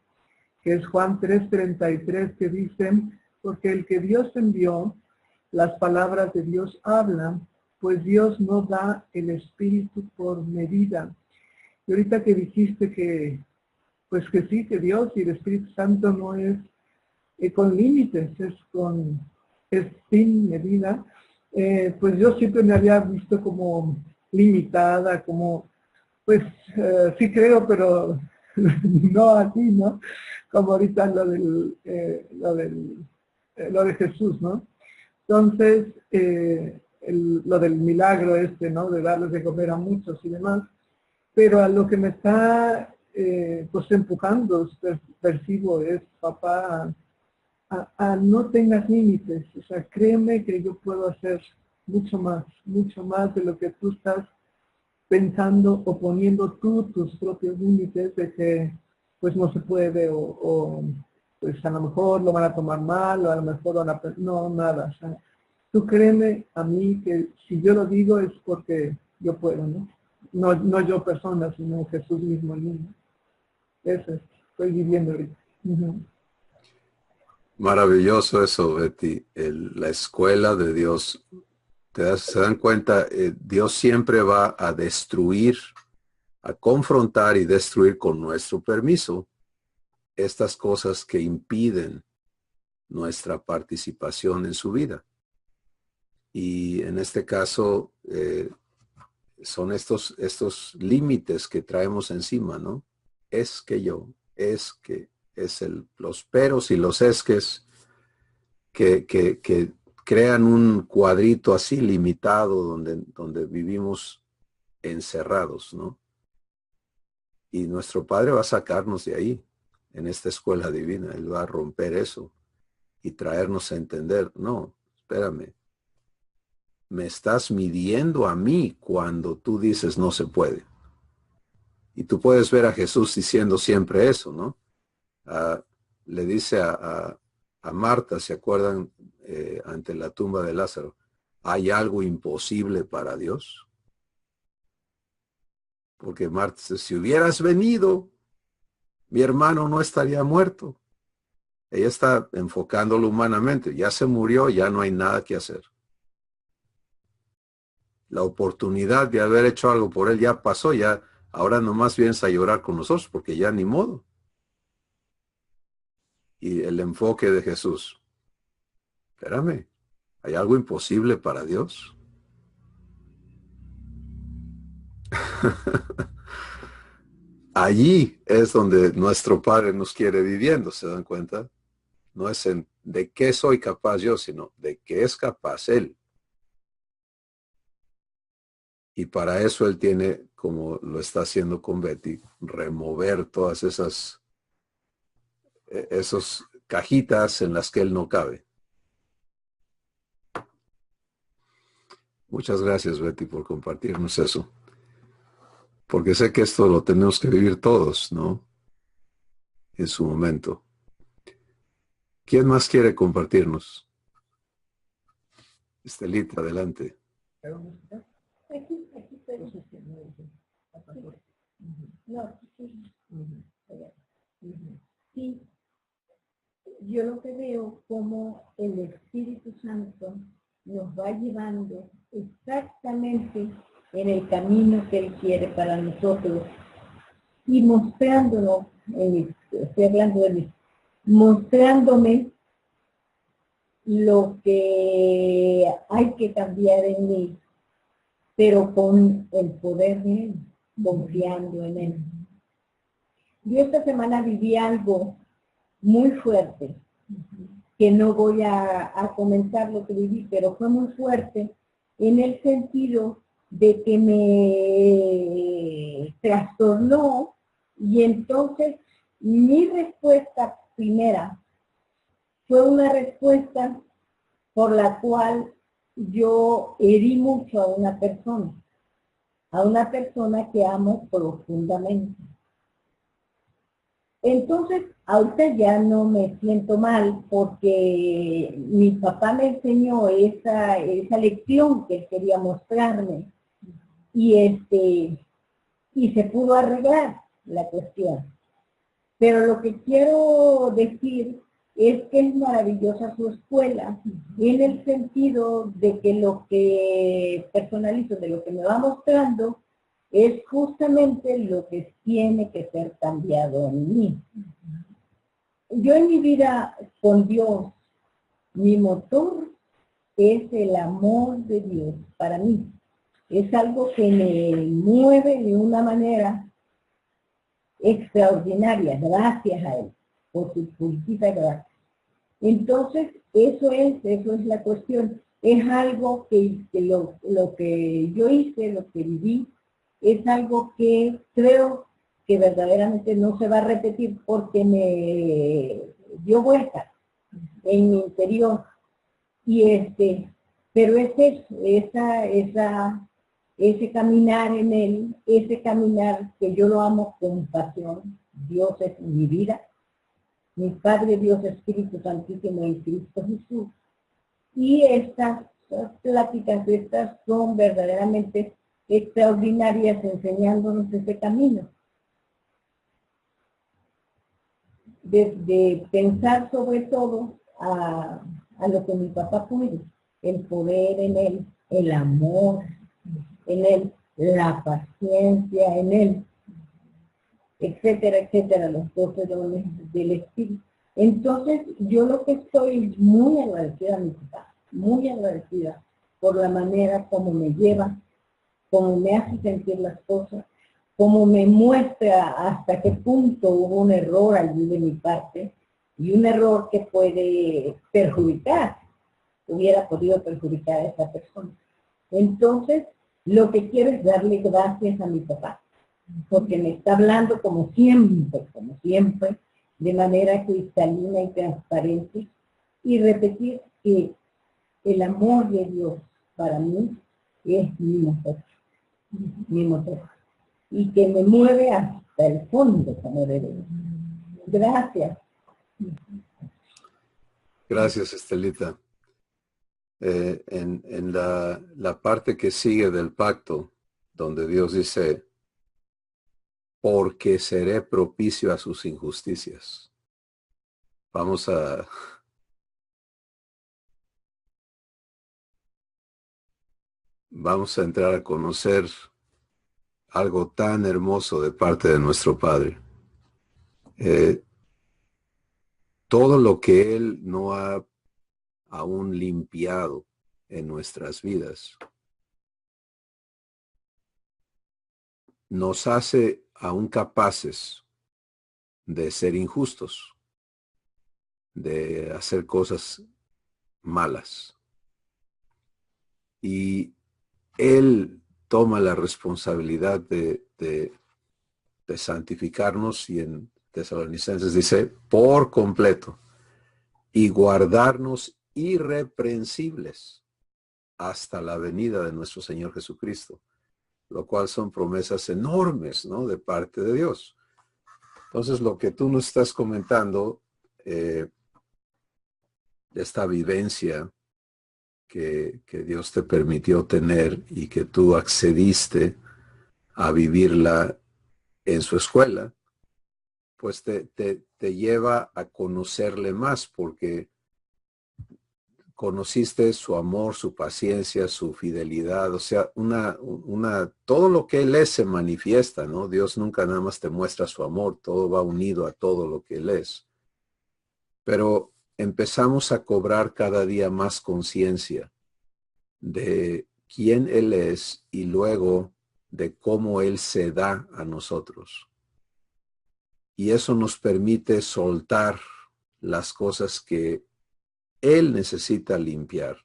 que es Juan 3:33 que dice, porque el que Dios envió, las palabras de Dios hablan, pues Dios no da el Espíritu por medida. Y ahorita que dijiste que, pues que sí, que Dios y el Espíritu Santo no es con límites, es sin medida, pues yo siempre me había visto como limitada, como, pues sí creo, pero no así, ¿no? Como ahorita lo de Jesús, ¿no? Entonces, lo del milagro este, ¿no? De darles de comer a muchos y demás, pero a lo que me está, pues empujando, percibo, es, papá, no tengas límites, o sea, créeme que yo puedo hacer mucho más de lo que tú estás pensando o poniendo tú tus propios límites de que pues no se puede pues a lo mejor lo van a tomar mal o a lo mejor van a... No, nada, o sea, tú créeme a mí que si yo lo digo es porque yo puedo, ¿no? No yo persona, sino Jesús mismo en mí, ¿no? Eso estoy viviendo ahorita. Uh-huh. Maravilloso eso, Betty. La escuela de Dios. Se dan cuenta, Dios siempre va a destruir, a confrontar y destruir con nuestro permiso estas cosas que impiden nuestra participación en su vida. Y en este caso son estos límites que traemos encima, ¿no? Es que los peros y los esques que crean un cuadrito así limitado donde vivimos encerrados, ¿no? Y nuestro Padre va a sacarnos de ahí, en esta escuela divina. Él va a romper eso y traernos a entender, no, espérame, me estás midiendo a mí cuando tú dices no se puede. Y tú puedes ver a Jesús diciendo siempre eso, ¿no? Le dice a Marta, ¿se acuerdan? Ante la tumba de Lázaro, ¿hay algo imposible para Dios? Porque Marta dice, si hubieras venido, mi hermano no estaría muerto. Ella está enfocándolo humanamente. Ya se murió, ya no hay nada que hacer. La oportunidad de haber hecho algo por él ya pasó, ya ahora nomás vienes a llorar con nosotros porque ya ni modo. Y el enfoque de Jesús, espérame, ¿hay algo imposible para Dios? Allí es donde nuestro Padre nos quiere viviendo, ¿se dan cuenta? No es de qué soy capaz yo, sino de qué es capaz Él. Y para eso Él tiene, como lo está haciendo con Betty, remover todas esas cajitas en las que Él no cabe. Muchas gracias, Betty, por compartirnos eso. Porque sé que esto lo tenemos que vivir todos, ¿no? En su momento. ¿Quién más quiere compartirnos? Estelita, adelante. Aquí estoy. No, sí, sí, yo lo que veo como el Espíritu Santo nos va llevando exactamente en el camino que Él quiere para nosotros y mostrándonos, estoy hablando de mí, mostrándome lo que hay que cambiar en mí, pero con el poder de Él, confiando en Él. Yo esta semana viví algo muy fuerte, que no voy a comentar lo que viví, pero fue muy fuerte en el sentido de que me trastornó y entonces mi respuesta primera fue una respuesta por la cual yo herí mucho a una persona que amo profundamente. Entonces, ahorita ya no me siento mal porque mi papá me enseñó esa lección que él quería mostrarme y se pudo arreglar la cuestión. Pero lo que quiero decir es que es maravillosa su escuela en el sentido de que lo que personalizo, de lo que me va mostrando, es justamente lo que tiene que ser cambiado en mí. Yo en mi vida con Dios, mi motor es el amor de Dios para mí. Es algo que me mueve de una manera extraordinaria, gracias a Él, por su puritita gracia. Entonces, eso es la cuestión. Es algo que lo que yo hice, lo que viví, es algo que creo que verdaderamente no se va a repetir porque me dio vuelta en mi interior. Pero ese caminar en él, ese caminar que yo lo amo con pasión. Dios es mi vida, mi Padre Dios Espíritu Santísimo en Cristo Jesús. Y estas pláticas, estas son verdaderamente extraordinarias enseñándonos ese camino. De pensar sobre todo a lo que mi papá pudo, el poder en él, el amor en él, la paciencia en él, etcétera, etcétera, los 12 dones del Espíritu. Entonces, yo lo que estoy muy agradecida a mi papá, muy agradecida por la manera como me lleva, como me hace sentir las cosas, como me muestra hasta qué punto hubo un error allí de mi parte, y un error que puede perjudicar, hubiera podido perjudicar a esa persona. Entonces, lo que quiero es darle gracias a mi papá, porque me está hablando como siempre, de manera cristalina y transparente, y repetir que el amor de Dios para mí es mi motor, y que me mueve hasta el fondo, como debe. Gracias. Gracias, Estelita. En la parte que sigue del pacto, donde Dios dice, porque seré propicio a sus injusticias. Vamos a entrar a conocer algo tan hermoso de parte de nuestro Padre. Todo lo que Él no ha aún limpiado en nuestras vidas nos hace aún capaces de ser injustos, de hacer cosas malas. Y Él toma la responsabilidad de santificarnos, y en Tesalonicenses dice, por completo, y guardarnos irreprensibles hasta la venida de nuestro Señor Jesucristo, lo cual son promesas enormes, ¿no?, de parte de Dios. Entonces, lo que tú nos estás comentando, de esta vivencia que Dios te permitió tener y que tú accediste a vivirla en su escuela, pues te lleva a conocerle más porque conociste su amor, su paciencia, su fidelidad, o sea, todo lo que Él es se manifiesta, ¿no? Dios nunca nada más te muestra su amor, todo va unido a todo lo que Él es. Pero empezamos a cobrar cada día más conciencia de quién Él es y luego de cómo Él se da a nosotros. Y eso nos permite soltar las cosas que Él necesita limpiar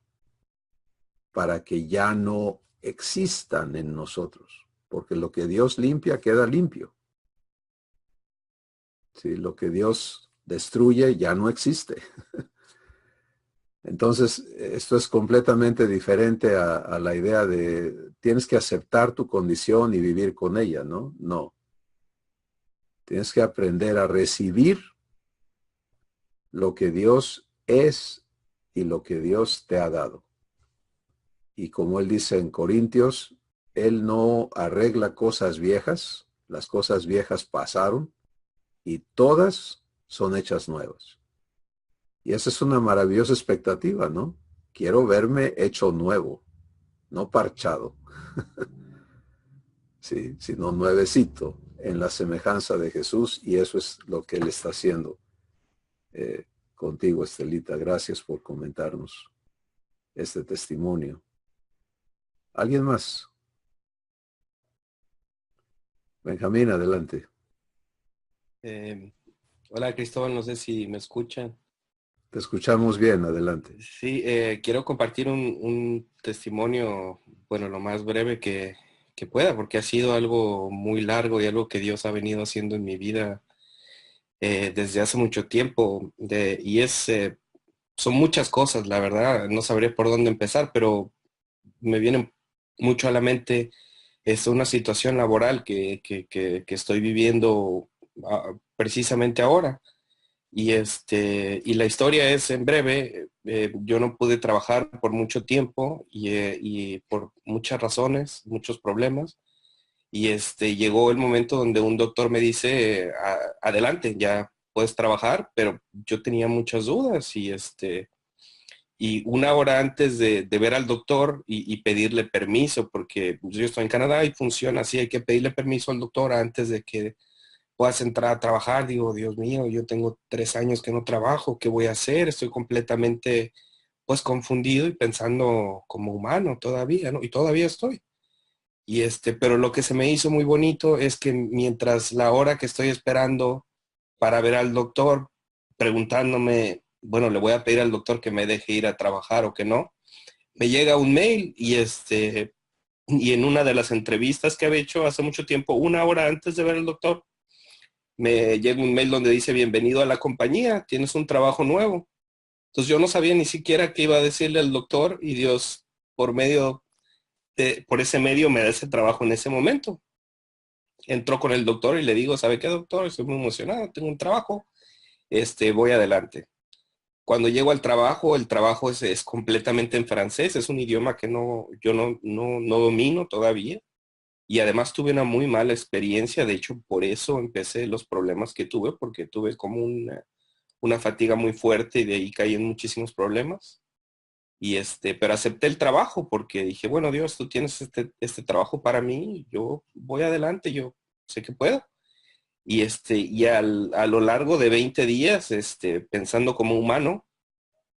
para que ya no existan en nosotros. Porque lo que Dios limpia queda limpio. ¿Sí? Lo que Dios destruye ya no existe. Entonces, esto es completamente diferente a la idea de tienes que aceptar tu condición y vivir con ella, ¿no? No. Tienes que aprender a recibir lo que Dios es y lo que Dios te ha dado. Y como él dice en Corintios, él no arregla cosas viejas, las cosas viejas pasaron y todas son hechas nuevas. Y esa es una maravillosa expectativa, ¿no? Quiero verme hecho nuevo, no parchado, ¿sí? Sino nuevecito en la semejanza de Jesús, y eso es lo que él está haciendo contigo, Estelita. Gracias por comentarnos este testimonio. ¿Alguien más? Benjamín, adelante. Hola Cristóbal, no sé si me escuchan. Te escuchamos bien, adelante. Sí, quiero compartir un testimonio, bueno, lo más breve que pueda, porque ha sido algo muy largo y algo que Dios ha venido haciendo en mi vida desde hace mucho tiempo. Son muchas cosas, la verdad, no sabría por dónde empezar, pero me viene mucho a la mente una situación laboral que estoy viviendo precisamente ahora. Y la historia es en breve. Yo no pude trabajar por mucho tiempo y por muchas razones, muchos problemas. Llegó el momento donde un doctor me dice, adelante, ya puedes trabajar, pero yo tenía muchas dudas y una hora antes de ver al doctor y pedirle permiso, porque yo estoy en Canadá y funciona así, hay que pedirle permiso al doctor antes de que puedas entrar a trabajar. Digo, Dios mío, yo tengo 3 años que no trabajo, ¿qué voy a hacer? Estoy completamente, pues, confundido y pensando como humano todavía, ¿no? Y todavía estoy. Pero lo que se me hizo muy bonito es que mientras la hora que estoy esperando para ver al doctor, preguntándome, bueno, le voy a pedir al doctor que me deje ir a trabajar o que no, me llega un mail y en una de las entrevistas que había hecho hace mucho tiempo, una hora antes de ver al doctor, me llega un mail donde dice, bienvenido a la compañía, tienes un trabajo nuevo. Entonces yo no sabía ni siquiera qué iba a decirle al doctor y Dios por ese medio me da ese trabajo en ese momento. Entró con el doctor y le digo, ¿sabe qué, doctor? Estoy muy emocionado, tengo un trabajo, voy adelante. Cuando llego al trabajo, el trabajo es completamente en francés, es un idioma que yo no domino todavía. Y además tuve una muy mala experiencia, de hecho por eso empecé los problemas que tuve, porque tuve como una fatiga muy fuerte y de ahí caí en muchísimos problemas. Pero acepté el trabajo porque dije, bueno, Dios, tú tienes este trabajo para mí, yo voy adelante, yo sé que puedo. A lo largo de 20 días, pensando como humano,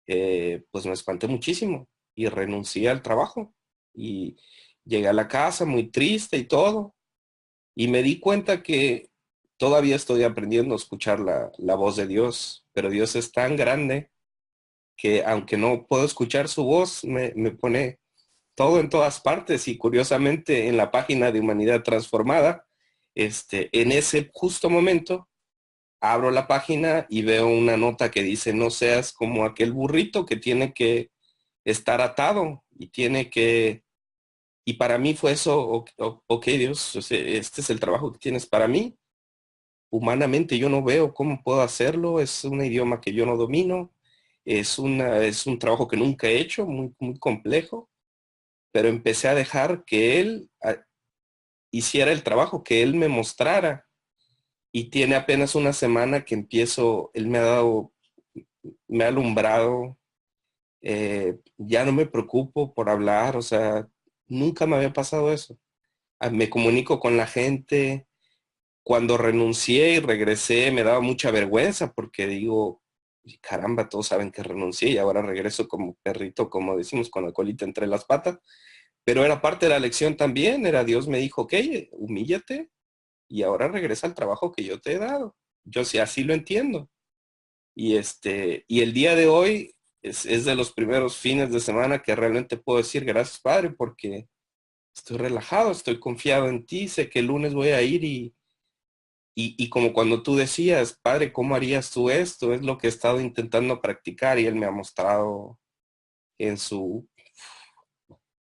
pues me espanté muchísimo y renuncié al trabajo. Y llegué a la casa muy triste y todo. Y me di cuenta que todavía estoy aprendiendo a escuchar la voz de Dios, pero Dios es tan grande que aunque no puedo escuchar su voz, me pone todo en todas partes y curiosamente en la página de Humanidad Transformada, en ese justo momento, abro la página y veo una nota que dice, no seas como aquel burrito que tiene que estar atado y y para mí fue eso, ok Dios, o sea, este es el trabajo que tienes para mí. Humanamente yo no veo cómo puedo hacerlo, es un idioma que yo no domino, es un trabajo que nunca he hecho, muy, muy complejo, pero empecé a dejar que él hiciera el trabajo, que él me mostrara. Y tiene apenas una semana que empiezo, él me ha alumbrado, ya no me preocupo por hablar, o sea, nunca me había pasado eso. Me comunico con la gente. Cuando renuncié y regresé me daba mucha vergüenza porque digo, caramba, todos saben que renuncié y ahora regreso como perrito, como decimos, con la colita entre las patas. Pero era parte de la lección también, era Dios me dijo, ok, humíllate y ahora regresa al trabajo que yo te he dado. Yo sí, así lo entiendo. Y el día de hoy es de los primeros fines de semana que realmente puedo decir gracias, Padre, porque estoy relajado, estoy confiado en ti, sé que el lunes voy a ir y como cuando tú decías, Padre, ¿cómo harías tú esto? Es lo que he estado intentando practicar y Él me ha mostrado en su...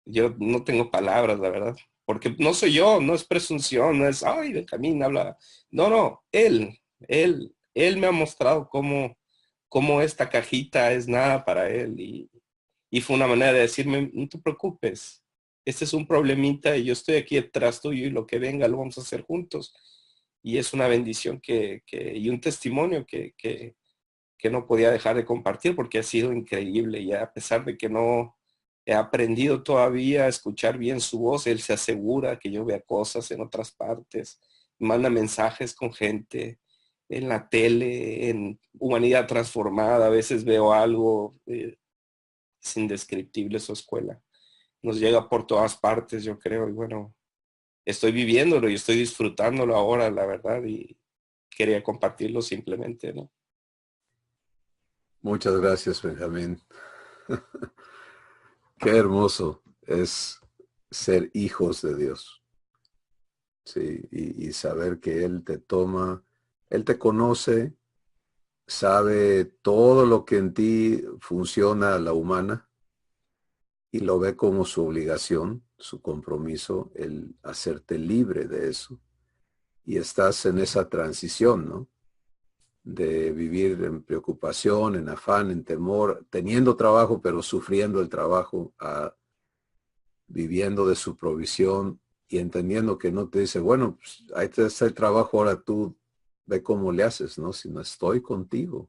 Yo no tengo palabras, la verdad, porque no soy yo, no es presunción, no es, ay, Benjamín habla. No, no, Él me ha mostrado cómo esta cajita es nada para Él y fue una manera de decirme, no te preocupes, este es un problemita y yo estoy aquí detrás tuyo y lo que venga lo vamos a hacer juntos. Y es una bendición y un testimonio que no podía dejar de compartir porque ha sido increíble. Y a pesar de que no he aprendido todavía a escuchar bien su voz, él se asegura que yo vea cosas en otras partes, manda mensajes con gente en la tele, en Humanidad Transformada, a veces veo algo, es indescriptible su escuela. Nos llega por todas partes, yo creo, y bueno, estoy viviéndolo y estoy disfrutándolo ahora, la verdad, y quería compartirlo simplemente, ¿no? Muchas gracias, Benjamín. Qué hermoso es ser hijos de Dios. Sí, y saber que Él te toma, Él te conoce, sabe todo lo que en ti funciona a la humana y lo ve como su obligación, su compromiso, el hacerte libre de eso. Y estás en esa transición, ¿no? De vivir en preocupación, en afán, en temor, teniendo trabajo, pero sufriendo el trabajo, a viviendo de su provisión y entendiendo que no te dice, bueno, pues, ahí está el trabajo, ahora tú ve cómo le haces, ¿no? Si no estoy contigo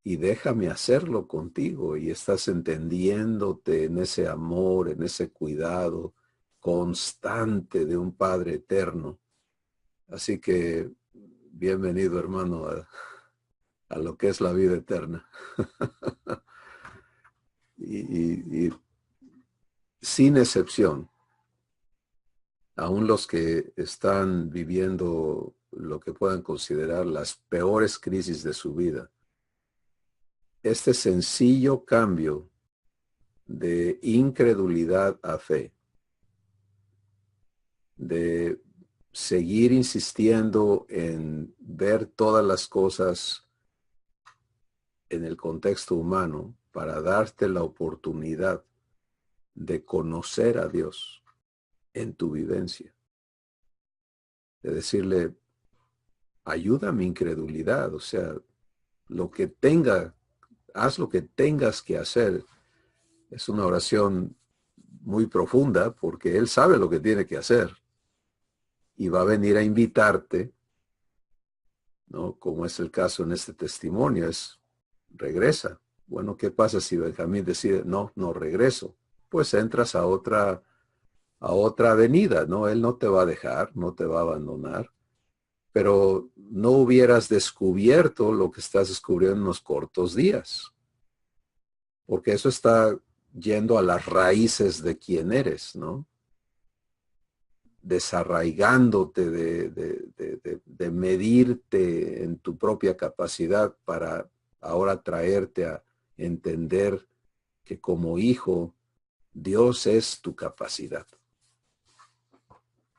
y déjame hacerlo contigo y estás entendiéndote en ese amor, en ese cuidado constante de un Padre eterno. Así que bienvenido, hermano, a lo que es la vida eterna. y sin excepción, aún los que están viviendo lo que puedan considerar las peores crisis de su vida, este sencillo cambio de incredulidad a fe, de seguir insistiendo en ver todas las cosas en el contexto humano para darte la oportunidad de conocer a Dios en tu vivencia, de decirle, ayuda a mi incredulidad, o sea, lo que tenga, haz lo que tengas que hacer. Es una oración muy profunda porque Él sabe lo que tiene que hacer y va a venir a invitarte, ¿no? Como es el caso en este testimonio, es regresa. Bueno, ¿qué pasa si Benjamín decide, no, no regreso? Pues entras a otra avenida, ¿no? Él no te va a dejar, no te va a abandonar, pero no hubieras descubierto lo que estás descubriendo en unos cortos días, porque eso está yendo a las raíces de quién eres, ¿no? Desarraigándote de medirte en tu propia capacidad para ahora traerte a entender que como hijo, Dios es tu capacidad.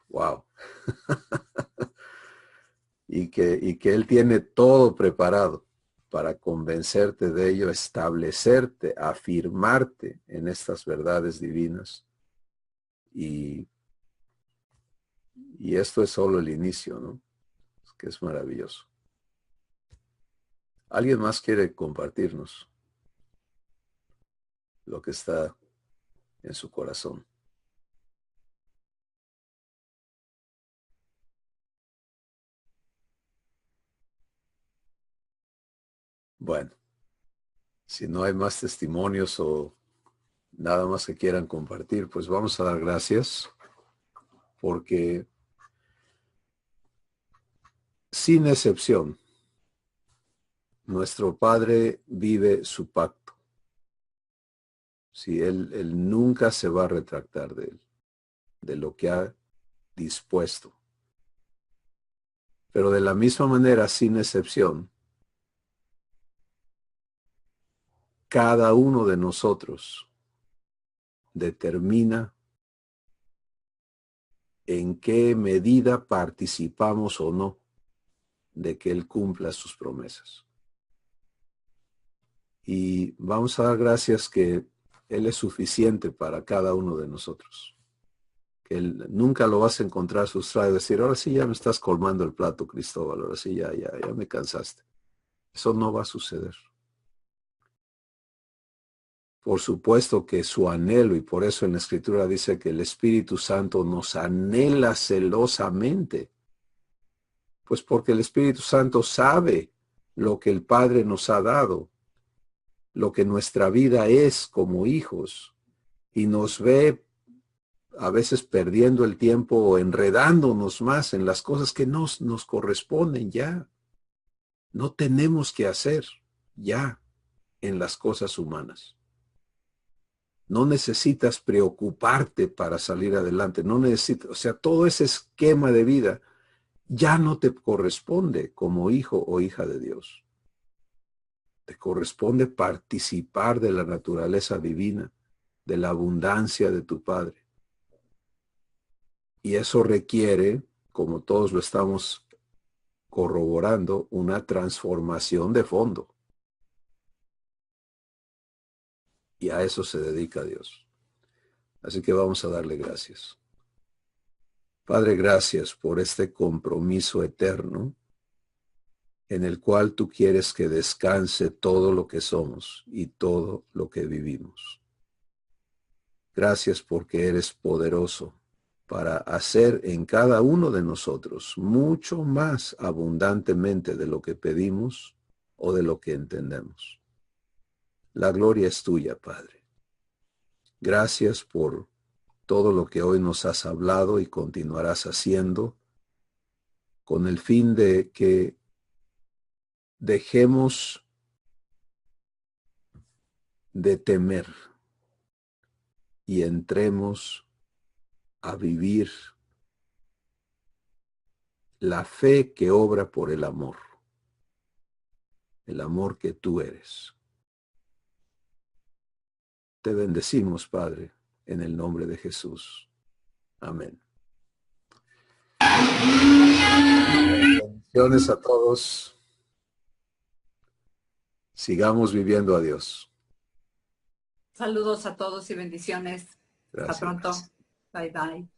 Wow. y que Él tiene todo preparado para convencerte de ello, establecerte, afirmarte en estas verdades divinas. Y esto es solo el inicio, ¿no? Que es maravilloso. ¿Alguien más quiere compartirnos? lo que está en su corazón. Bueno, si no hay más testimonios o nada más que quieran compartir, pues vamos a dar gracias, porque sin excepción, nuestro Padre vive su pacto. Si él nunca se va a retractar de él, de lo que ha dispuesto. Pero de la misma manera, sin excepción, cada uno de nosotros determina en qué medida participamos o no de que Él cumpla sus promesas. Y vamos a dar gracias que Él es suficiente para cada uno de nosotros. Que Él nunca lo vas a encontrar frustrado y decir, ahora sí ya me estás colmando el plato, Cristóbal, ahora sí ya me cansaste. Eso no va a suceder. Por supuesto que su anhelo, y por eso en la Escritura dice que el Espíritu Santo nos anhela celosamente, pues porque el Espíritu Santo sabe lo que el Padre nos ha dado, lo que nuestra vida es como hijos, y nos ve a veces perdiendo el tiempo o enredándonos más en las cosas que nos corresponden ya. No tenemos que hacer ya en las cosas humanas. No necesitas preocuparte para salir adelante. No necesitas, o sea, todo ese esquema de vida ya no te corresponde como hijo o hija de Dios. Te corresponde participar de la naturaleza divina, de la abundancia de tu Padre. Y eso requiere, como todos lo estamos corroborando, una transformación de fondo. Y a eso se dedica Dios. Así que vamos a darle gracias. Padre, gracias por este compromiso eterno en el cual tú quieres que descanse todo lo que somos y todo lo que vivimos. Gracias porque eres poderoso para hacer en cada uno de nosotros mucho más abundantemente de lo que pedimos o de lo que entendemos. La gloria es tuya, Padre. Gracias por todo lo que hoy nos has hablado y continuarás haciendo, con el fin de que dejemos de temer y entremos a vivir la fe que obra por el amor que tú eres. Te bendecimos, Padre, en el nombre de Jesús. Amén. Bendiciones a todos. Sigamos viviendo a Dios. Saludos a todos y bendiciones. Gracias. Hasta pronto. Bye, bye.